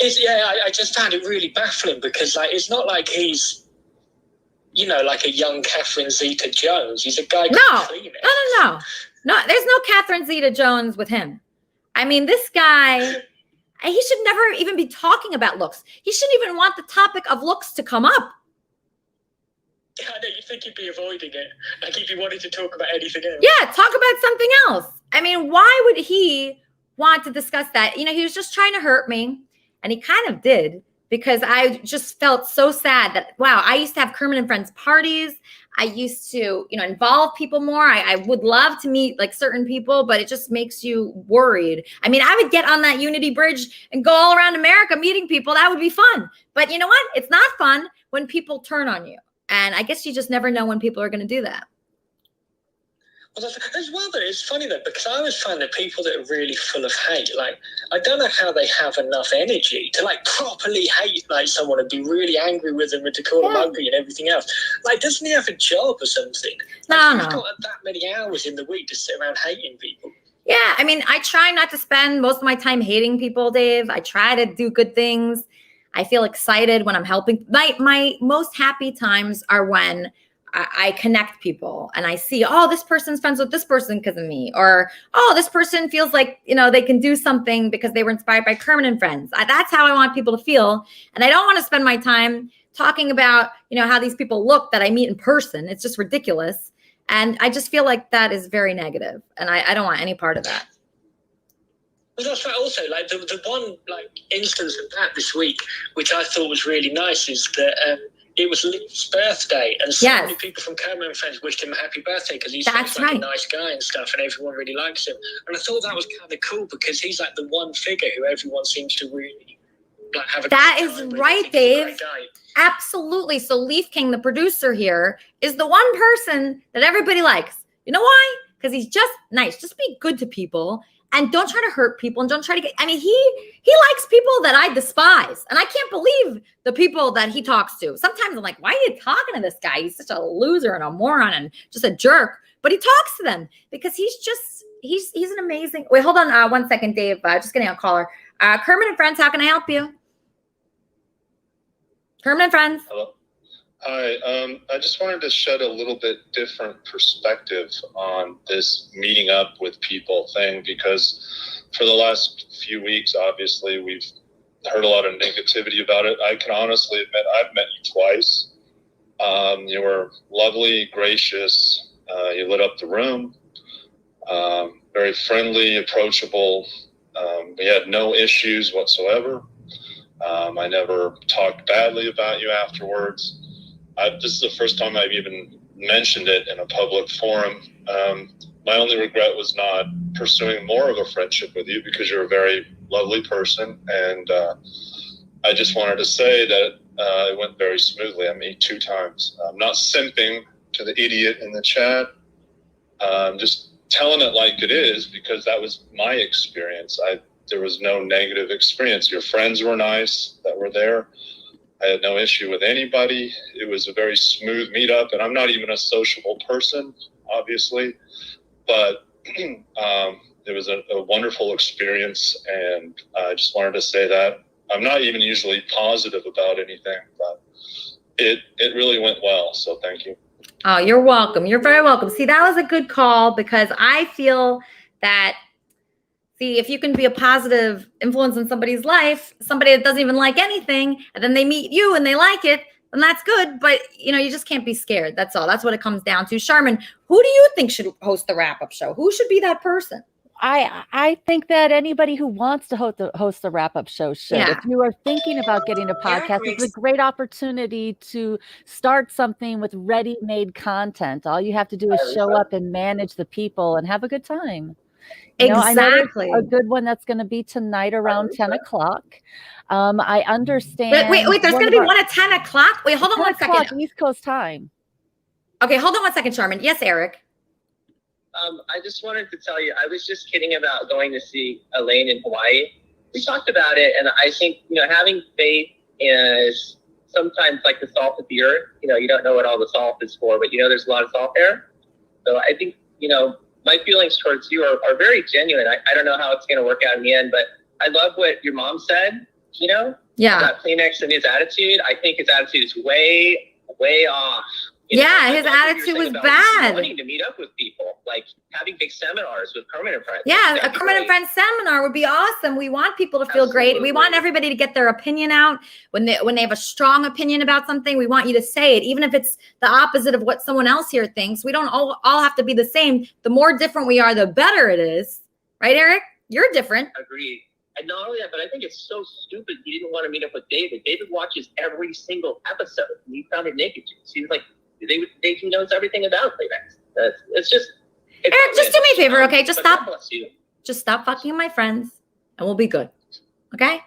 I just found it really baffling because, like, it's not like he's, you know, like a young Catherine Zeta-Jones. He's a guy called Kleenex. No, there's no Catherine Zeta-Jones with him. I mean, this guy, he should never even be talking about looks. He shouldn't even want the topic of looks to come up. I know, you think he'd be avoiding it. Like, he'd be wanting to talk about anything else. Yeah, talk about something else. I mean, why would he want to discuss that? You know, he was just trying to hurt me. And he kind of did, because I just felt so sad that, wow, I used to have Kermit and Friends parties. I used to, you know, involve people more. I would love to meet like certain people, but it just makes you worried. I mean, I would get on that Unity Bridge and go all around America meeting people. That would be fun. But you know what? It's not fun when people turn on you. And I guess you just never know when people are going to do that. Well, as well, though, it's funny, though, because I always find that people that are really full of hate, like, I don't know how they have enough energy to, like, properly hate, like, someone and be really angry with them and to call them ugly and everything else. Like, doesn't he have a job or something? Like, he's got that many hours in the week to sit around hating people. Yeah, I mean, I try not to spend most of my time hating people, Dave. I try to do good things. I feel excited when I'm helping. My most happy times are when I connect people and I see, oh, this person's friends with this person because of me, or, oh, this person feels like, they can do something because they were inspired by Kermit and Friends. That's how I want people to feel. And I don't want to spend my time talking about, how these people look that I meet in person. It's just ridiculous. And I just feel like that is very negative. And I don't want any part of that. Well, that's right. Also, like the one instance of that this week, which I thought was really nice, is that it was Leaf's birthday, and so many people from Kermit and Friends wished him a happy birthday because he's like a nice guy and stuff, and everyone really likes him. And I thought that was kind of cool because he's like the one figure who everyone seems to really have a. That is right, Dave. Absolutely. So Leaf King, the producer here, is the one person that everybody likes. You know why? Because he's just nice. Just be good to people. And don't try to hurt people, and don't try to get, he likes people that I despise. And I can't believe the people that he talks to. Sometimes I'm like, why are you talking to this guy? He's such a loser and a moron and just a jerk. But he talks to them because he's an amazing, wait, hold on 1 second, Dave. Just getting a caller. Kermit and Friends, how can I help you? Kermit and Friends. Hello. Hi, I just wanted to shed a little bit different perspective on this meeting up with people thing, because for the last few weeks, obviously, we've heard a lot of negativity about it. I can honestly admit I've met you twice. You were lovely, gracious. You lit up the room. Very friendly, approachable. We had no issues whatsoever. I never talked badly about you afterwards. This is the first time I've even mentioned it in a public forum. My only regret was not pursuing more of a friendship with you, because you're a very lovely person. And I just wanted to say that it went very smoothly. I mean, 2 times. I'm not simping to the idiot in the chat. I'm just telling it like it is, because that was my experience. There was no negative experience. Your friends were nice that were there. I had no issue with anybody. It was a very smooth meetup, and I'm not even a sociable person, obviously, but it was a wonderful experience, and I just wanted to say that. I'm not even usually positive about anything, but it really went well, so thank you. Oh, you're welcome. You're very welcome. See, that was a good call, because I feel that, if you can be a positive influence in somebody's life, somebody that doesn't even like anything, and then they meet you and they like it, then that's good. But, you just can't be scared. That's all. That's what it comes down to. Sharman, who do you think should host the wrap-up show? Who should be that person? I think that anybody who wants to host the wrap-up show should. Yeah. If you are thinking about getting a podcast, it's a great opportunity to start something with ready-made content. All you have to do is show up and manage the people and have a good time. Exactly. I know a good one that's going to be tonight around 10 o'clock. I understand. Wait, there's going to be one at 10 o'clock? Wait, hold on 1 second. East Coast time. Okay, hold on 1 second, Sharman. Yes, Eric. I just wanted to tell you, I was just kidding about going to see Elaine in Hawaii. We talked about it, and I think, having faith is sometimes like the salt of the earth. You don't know what all the salt is for, but there's a lot of salt there. So I think, my feelings towards you are very genuine. I don't know how it's going to work out in the end, but I love what your mom said, Yeah. about Kleenex and his attitude. I think his attitude is way, way off. His attitude was bad. Wanting to meet up with people, like having big seminars with Kermit and Friends. Yeah, a Kermit and Friends seminar would be awesome. We want people to feel great. We want everybody to get their opinion out. When they have a strong opinion about something, we want you to say it, even if it's the opposite of what someone else here thinks. We don't all have to be the same. The more different we are, the better it is. Right, Eric? You're different. Agreed. And not only that, but I think it's so stupid he didn't want to meet up with David. David watches every single episode, and he found it naked. Seems like he knows everything about Kleenex. It's just. Eric, just do me a favor, okay? Just stop. Just stop fucking with my friends, and we'll be good. Okay?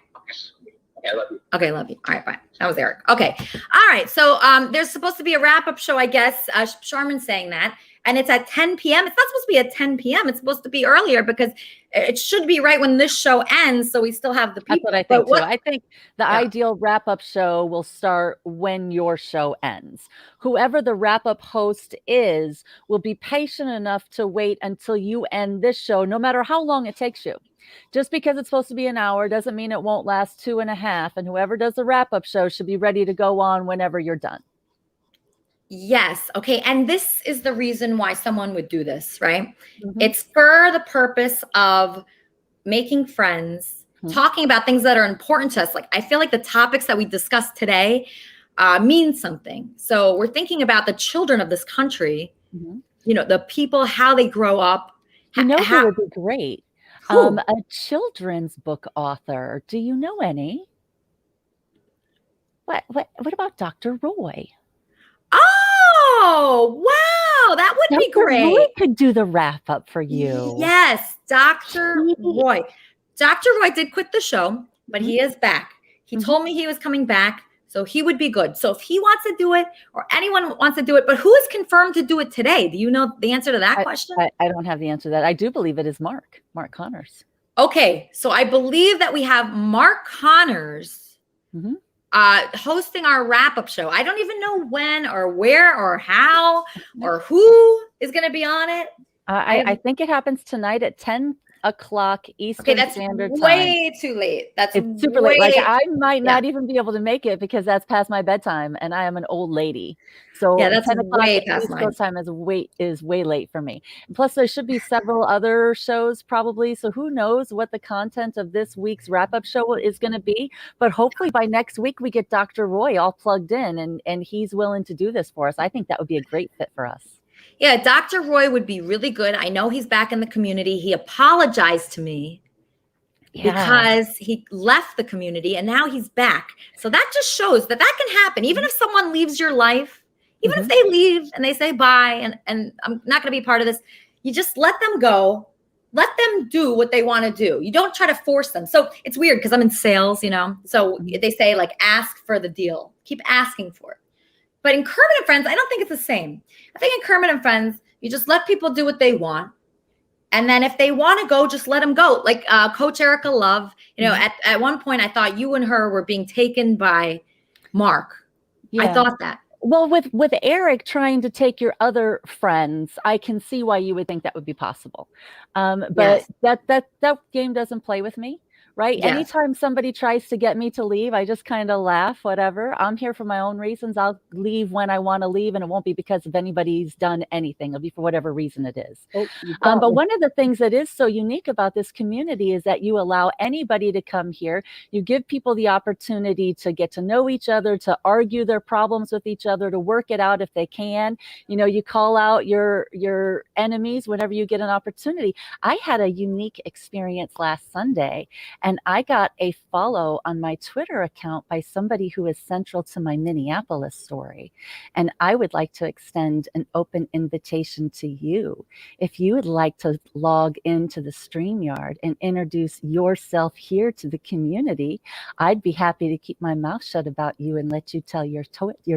Okay, I love you. Okay, love you. All right, bye. That was Eric. Okay. All right. So there's supposed to be a wrap-up show, I guess. Sharman's saying that. And it's at 10 p.m. It's not supposed to be at 10 p.m. It's supposed to be earlier, because it should be right when this show ends, so we still have the people. That's what I think, too. I think the ideal wrap-up show will start when your show ends. Whoever the wrap-up host is will be patient enough to wait until you end this show, no matter how long it takes you. Just because it's supposed to be an hour doesn't mean it won't last 2.5. And whoever does the wrap-up show should be ready to go on whenever you're done. Yes. Okay. And this is the reason why someone would do this, right? It's for the purpose of making friends, talking about things that are important to us. Like, I feel like the topics that we discussed today mean something. So we're thinking about the children of this country, you know, the people, how they grow up. You know who would be great? A children's book author. Do you know any? What about Dr. Roy? Oh, wow. That would be great. Roy could do the wrap up for you. Yes, Dr. Roy. Dr. Roy did quit the show, but he is back. He told me he was coming back, so he would be good. So if he wants to do it, or anyone wants to do it, but who is confirmed to do it today? Do you know the answer to that question? I don't have the answer to that. I do believe it is Mark Connors. Okay, so I believe that we have Mark Connors hosting our wrap-up show. I don't even know when or where or how or who is going to be on it. I think it happens tonight at 10 o'clock Eastern Standard Time. Way too late. It's super late. Like, I might not even be able to make it because that's past my bedtime, and I am an old lady. So yeah, that's 10 o'clock way past East mine. Coast time is way late for me. And plus, there should be several other shows probably. So who knows what the content of this week's wrap-up show is going to be? But hopefully by next week we get Dr. Roy all plugged in, and he's willing to do this for us. I think that would be a great fit for us. Yeah, Dr. Roy would be really good. I know he's back in the community. He apologized to me because he left the community and now he's back. So that just shows that can happen. Even if someone leaves your life, even if they leave and they say bye and I'm not going to be part of this, you just let them go. Let them do what they want to do. You don't try to force them. So it's weird because I'm in sales, you know. So they say, like, ask for the deal. Keep asking for it. But in Kermit and Friends, I don't think it's the same. I think in Kermit and Friends, you just let people do what they want. And then if they want to go, just let them go. Like Coach Erica Love, you know, at one point, I thought you and her were being taken by Mark. Yeah. I thought that. Well, with Eric trying to take your other friends, I can see why you would think that would be possible. But that game doesn't play with me. Right. Yes. Anytime somebody tries to get me to leave, I just kind of laugh, whatever. I'm here for my own reasons. I'll leave when I want to leave. And it won't be because of anybody's done anything. It'll be for whatever reason it is. But one of the things that is so unique about this community is that you allow anybody to come here. You give people the opportunity to get to know each other, to argue their problems with each other, to work it out if they can. You know, you call out your enemies whenever you get an opportunity. I had a unique experience last Sunday. And I got a follow on my Twitter account by somebody who is central to my Minneapolis story. And I would like to extend an open invitation to you. If you would like to log into the StreamYard and introduce yourself here to the community, I'd be happy to keep my mouth shut about you and let you tell your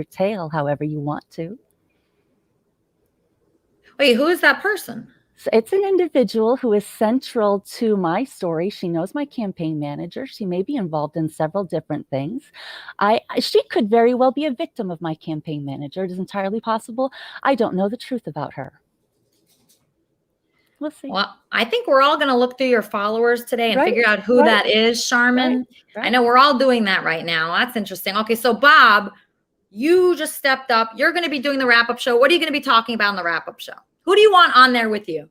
tale however you want to. Wait, who is that person? It's an individual who is central to my story. She knows my campaign manager. She may be involved in several different things. She could very well be a victim of my campaign manager. It is entirely possible. I don't know the truth about her. We'll see. Well, I think we're all going to look through your followers today and figure out who that is, Charmin. I know we're all doing that right now. That's interesting. Okay, so Bob, you just stepped up. You're going to be doing the wrap-up show. What are you going to be talking about in the wrap-up show? Who do you want on there with you?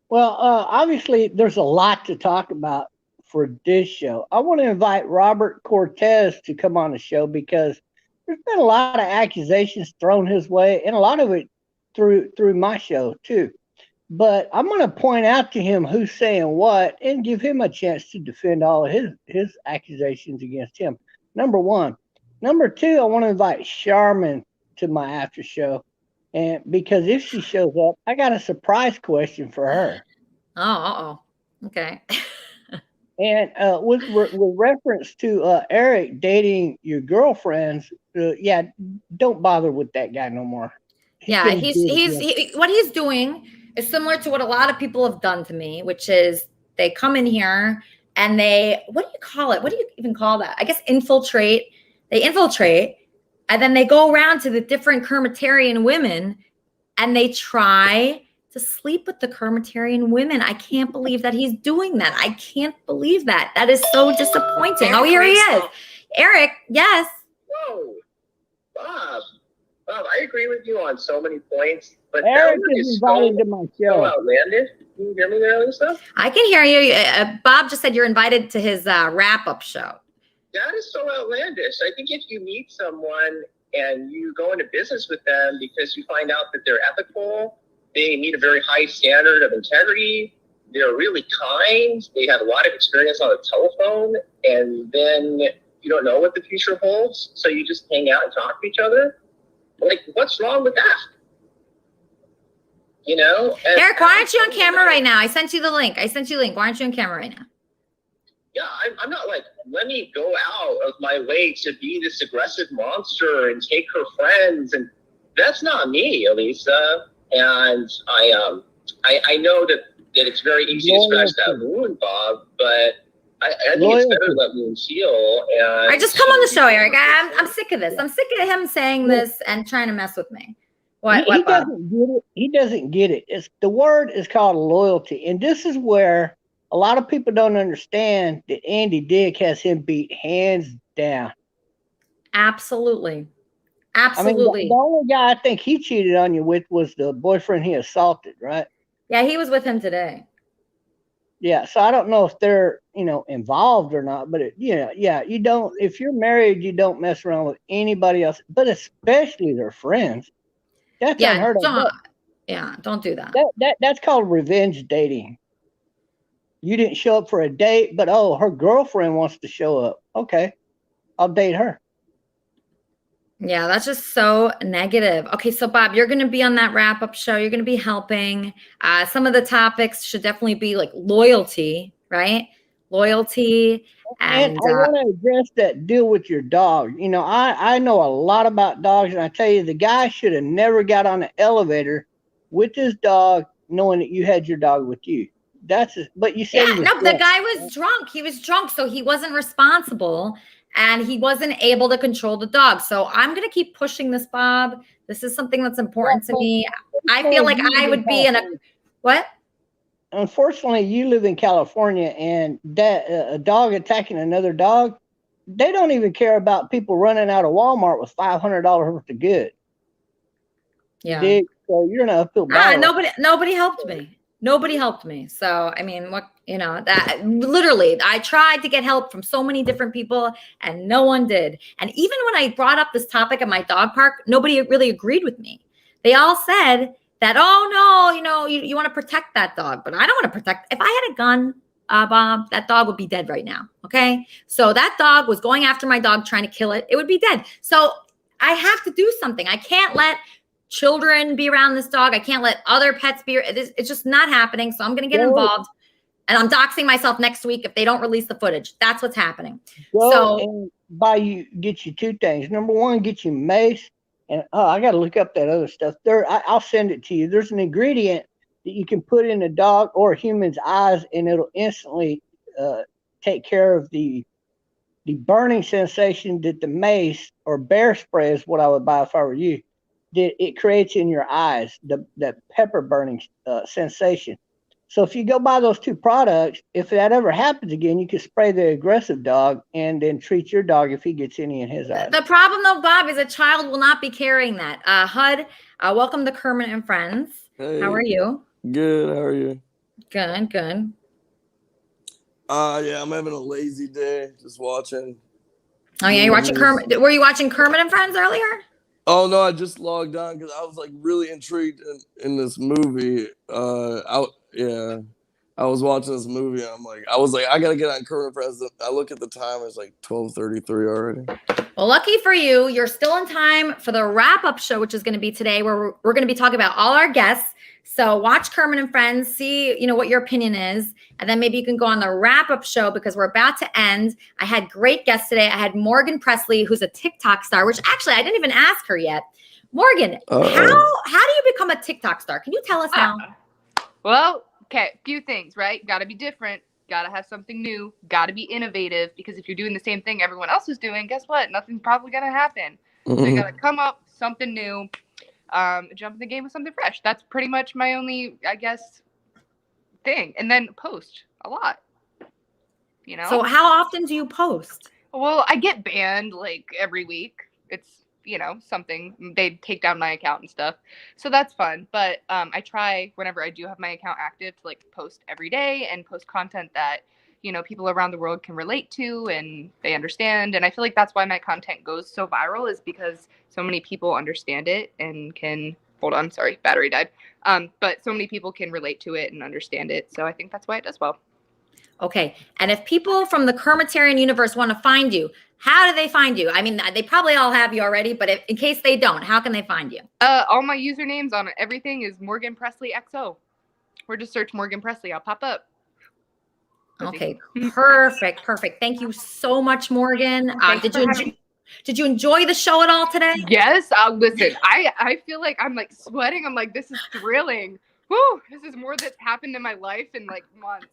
Well, obviously, there's a lot to talk about for this show. I want to invite Robert Cortez to come on the show because there's been a lot of accusations thrown his way, and a lot of it through my show, too. But I'm going to point out to him who's saying what and give him a chance to defend all of his accusations against him. Number one. Number two, I want to invite Charmin to my after show. And because if she shows up, I got a surprise question for her. Okay. And with reference to Eric dating your girlfriends, don't bother with that guy no more. What he's doing is similar to what a lot of people have done to me, which is they come in here and what do you call it? What do you even call that? I guess infiltrate. They infiltrate. And then they go around to the different Kermitarian women and they try to sleep with the Kermitarian women. I can't believe that he's doing that. I can't believe that. That is so disappointing. Oh, here he is. Eric, yes. Whoa, Bob. Bob, I agree with you on so many points, but Eric that one is is invited to my so show. outlandish. Can you hear me there, Lisa? I can hear you. Bob just said you're invited to his wrap-up show. That is so outlandish. I think if you meet someone and you go into business with them because you find out that they're ethical, they meet a very high standard of integrity, they're really kind, they have a lot of experience on the telephone, and then you don't know what the future holds, so you just hang out and talk to each other. Like, what's wrong with that? You know? Eric, why aren't you on camera right now? I sent you the link. Why aren't you on camera right now? Yeah, I'm not like, let me go out of my way to be this aggressive monster and take her friends. And that's not me, Elisa. And I know that it's very easy to scratch that wound, Bob, but I think it's better to let wounds heal. And All right, just come on the show, Eric. I'm sick of this. I'm sick of him saying this and trying to mess with me. What, He Bob? doesn't get it. He doesn't get it. The word is called loyalty. And this is where a lot of people don't understand that Andy Dick has him beat hands down. Absolutely. I mean, the only guy I think he cheated on you with was the boyfriend he assaulted, right? Yeah, he was with him today. Yeah, so I don't know if they're, involved or not, but you don't, if you're married, you don't mess around with anybody else, but especially their friends. That's unheard of. Don't do that. That's called revenge dating. You didn't show up for a date, but her girlfriend wants to show up. Okay, I'll date her. Yeah, that's just so negative. Okay, so Bob, you're going to be on that wrap-up show. You're going to be helping. Some of the topics should definitely be like loyalty, right? Loyalty. And I want to address that deal with your dog. I know a lot about dogs, and I tell you, the guy should have never got on the elevator with his dog, knowing that you had your dog with you. But you said the guy was drunk. He was drunk, so he wasn't responsible. And he wasn't able to control the dog. So I'm going to keep pushing this, Bob. This is something that's important to me. I feel like I would be in a... What? Unfortunately, you live in California, and a dog attacking another dog, they don't even care about people running out of Walmart with $500 worth of good. Yeah. So you're in an uphill battle. Nobody helped me. Nobody helped me. So, I mean, that literally, I tried to get help from so many different people and no one did. And even when I brought up this topic at my dog park, nobody really agreed with me. They all said that, oh no, you want to protect that dog, but I don't want to protect. If I had a gun, Bob, that dog would be dead right now. Okay. So that dog was going after my dog, trying to kill it. It would be dead. So I have to do something. I can't let children be around this dog. I can't let other pets be. It's just not happening. So I'm going to get involved, and I'm doxing myself next week if they don't release the footage. That's what's happening. And get you two things. Number one, get you mace, and I got to look up that other stuff. I'll send it to you. There's an ingredient that you can put in a dog or a human's eyes, and it'll instantly take care of the burning sensation that the mace or bear spray is what I would buy if I were you. It creates in your eyes, the pepper burning sensation. So if you go buy those two products, if that ever happens again, you can spray the aggressive dog and then treat your dog if he gets any in his eyes. The problem though, Bob, is a child will not be carrying that. HUD, welcome to Kermit and Friends. Hey, how are you? Good. How are you? Good. Yeah, I'm having a lazy day, just watching. Oh yeah, you're watching Kermit. Were you watching Kermit and Friends earlier? Oh no, I just logged on because I was like really intrigued in this movie. I was watching this movie. And I was like, I gotta get on Kermit Friends. I look at the time; it's like 12:33 already. Well, lucky for you, you're still in time for the wrap-up show, which is going to be today, where we're going to be talking about all our guests. So watch Kermit and Friends, see what your opinion is, and then maybe you can go on the wrap-up show because we're about to end. I had great guests today. I had Morgan Presley, who's a TikTok star, which actually I didn't even ask her yet. Morgan, how do you become a TikTok star? Can you tell us how? Well, okay, few things, right? Got to be different. Got to have something new. Got to be innovative, because if you're doing the same thing everyone else is doing, guess what? Nothing's probably going to happen. So you got to come up with something new. jump in the game with something fresh. That's pretty much my only, I guess, thing. And then post a lot. You know? So how often do you post? Well, I get banned like every week. It's, you know, something. They take down my account and stuff. So that's fun. But I try whenever I do have my account active to like post every day and post content that, you know, people around the world can relate to and they understand. And I feel like that's why my content goes so viral, is because so many people understand it and can, hold on, sorry, battery died. But so many people can relate to it and understand it. So I think that's why it does well. Okay. And if people from the Kermitarian universe want to find you, how do they find you? I mean, they probably all have you already, but in case they don't, how can they find you? All my usernames on everything is Morgan Presley XO. Or just search Morgan Presley. I'll pop up. Okay. Perfect. Perfect. Thank you so much, Morgan. Did you enjoy the show at all today? Yes. Listen, I feel like I'm like sweating. I'm like, this is thrilling. Woo, this is more that's happened in my life in like months.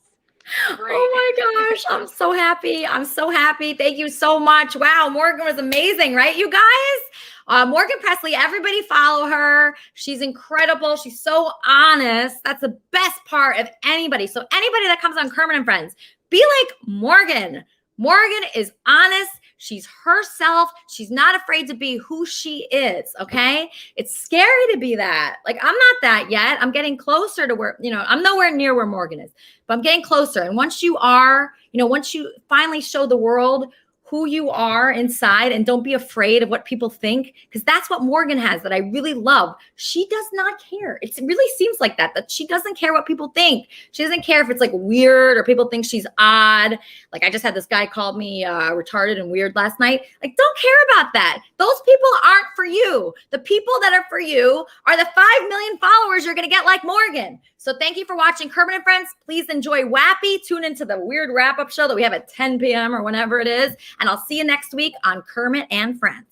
Great. Oh my gosh, I'm so happy. I'm so happy. Thank you so much. Wow, Morgan was amazing, right, you guys? Morgan Presley, everybody follow her. She's incredible. She's so honest. That's the best part of anybody. So anybody that comes on Kermit and Friends, be like Morgan. Morgan is honest. She's herself. She's not afraid to be who she is, okay? It's scary to be that. Like, I'm not that yet. I'm getting closer to where, you know, I'm nowhere near where Morgan is, but I'm getting closer. And once you are, you know, once you finally show the world who you are inside and don't be afraid of what people think, because that's what Morgan has that I really love. She does not care. It really seems like that she doesn't care what people think. She doesn't care if it's like weird or people think she's odd. Like I just had this guy call me retarded and weird last night. Like, don't care about that. Those people aren't for you. The people that are for you are the 5 million followers you're going to get like Morgan. So thank you for watching Kermit and Friends. Please enjoy Wappy. Tune into the weird wrap-up show that we have at 10 p.m. or whenever it is. And I'll see you next week on Kermit and Friends.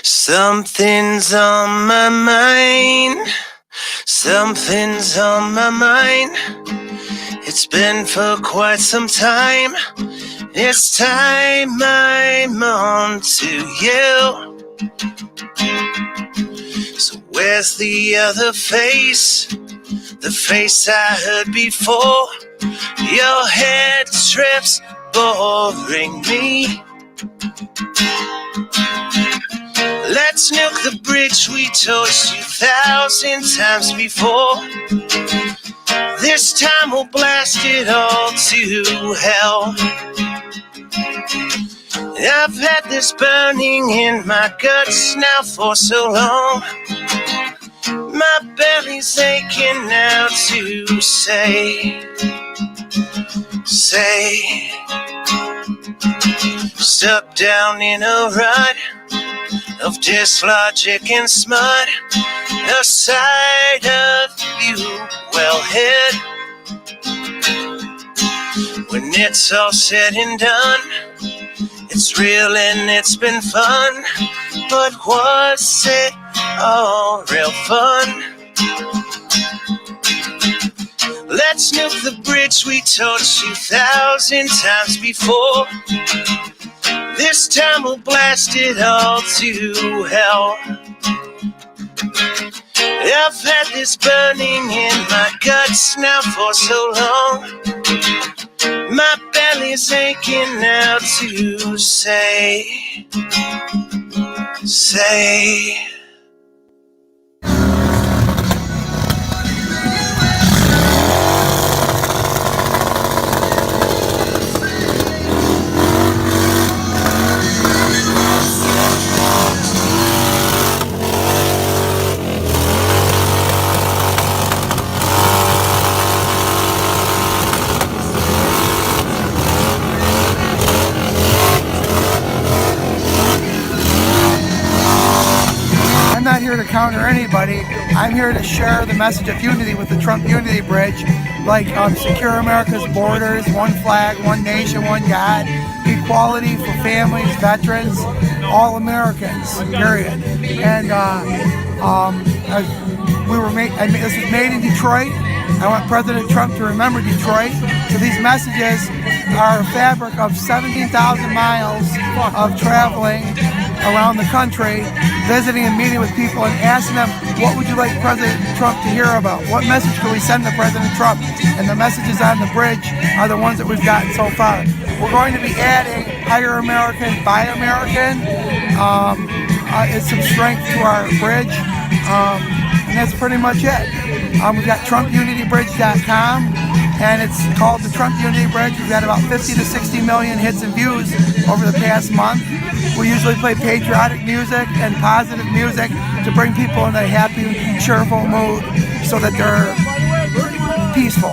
Something's on my mind. Something's on my mind. It's been for quite some time. It's time I'm on to you. So where's the other face? The face I heard before. Your head trips boring me. Let's nuke the bridge we torched 2,000 times before. This time we'll blast it all to hell. I've had this burning in my guts now for so long. My belly's aching now to say. Stuck down in a rut of dislogic and smut, a side of you well hid. When it's all said and done, it's real and it's been fun, but was it all real fun? Let's nuke the bridge we torched 2,000 times before. This time we'll blast it all to hell. I've had this burning in my guts now for so long. My belly's aching now to say. I'm not here to counter anybody. I'm here to share the message of unity with the Trump Unity Bridge, like secure America's borders, one flag, one nation, one God, equality for families, veterans, all Americans, period. And this was made in Detroit. I want President Trump to remember Detroit. So these messages our fabric of 17,000 miles of traveling around the country, visiting and meeting with people and asking them, what would you like President Trump to hear about? What message can we send to President Trump? And the messages on the bridge are the ones that we've gotten so far. We're going to be adding Hire American, Buy American. It's some strength to our bridge. And that's pretty much it. We've got TrumpUnityBridge.com, and it's called the Trump Unity Bridge. We've got about 50 to 60 million hits and views over the past month. We usually play patriotic music and positive music to bring people in a happy, cheerful mood so that they're peaceful.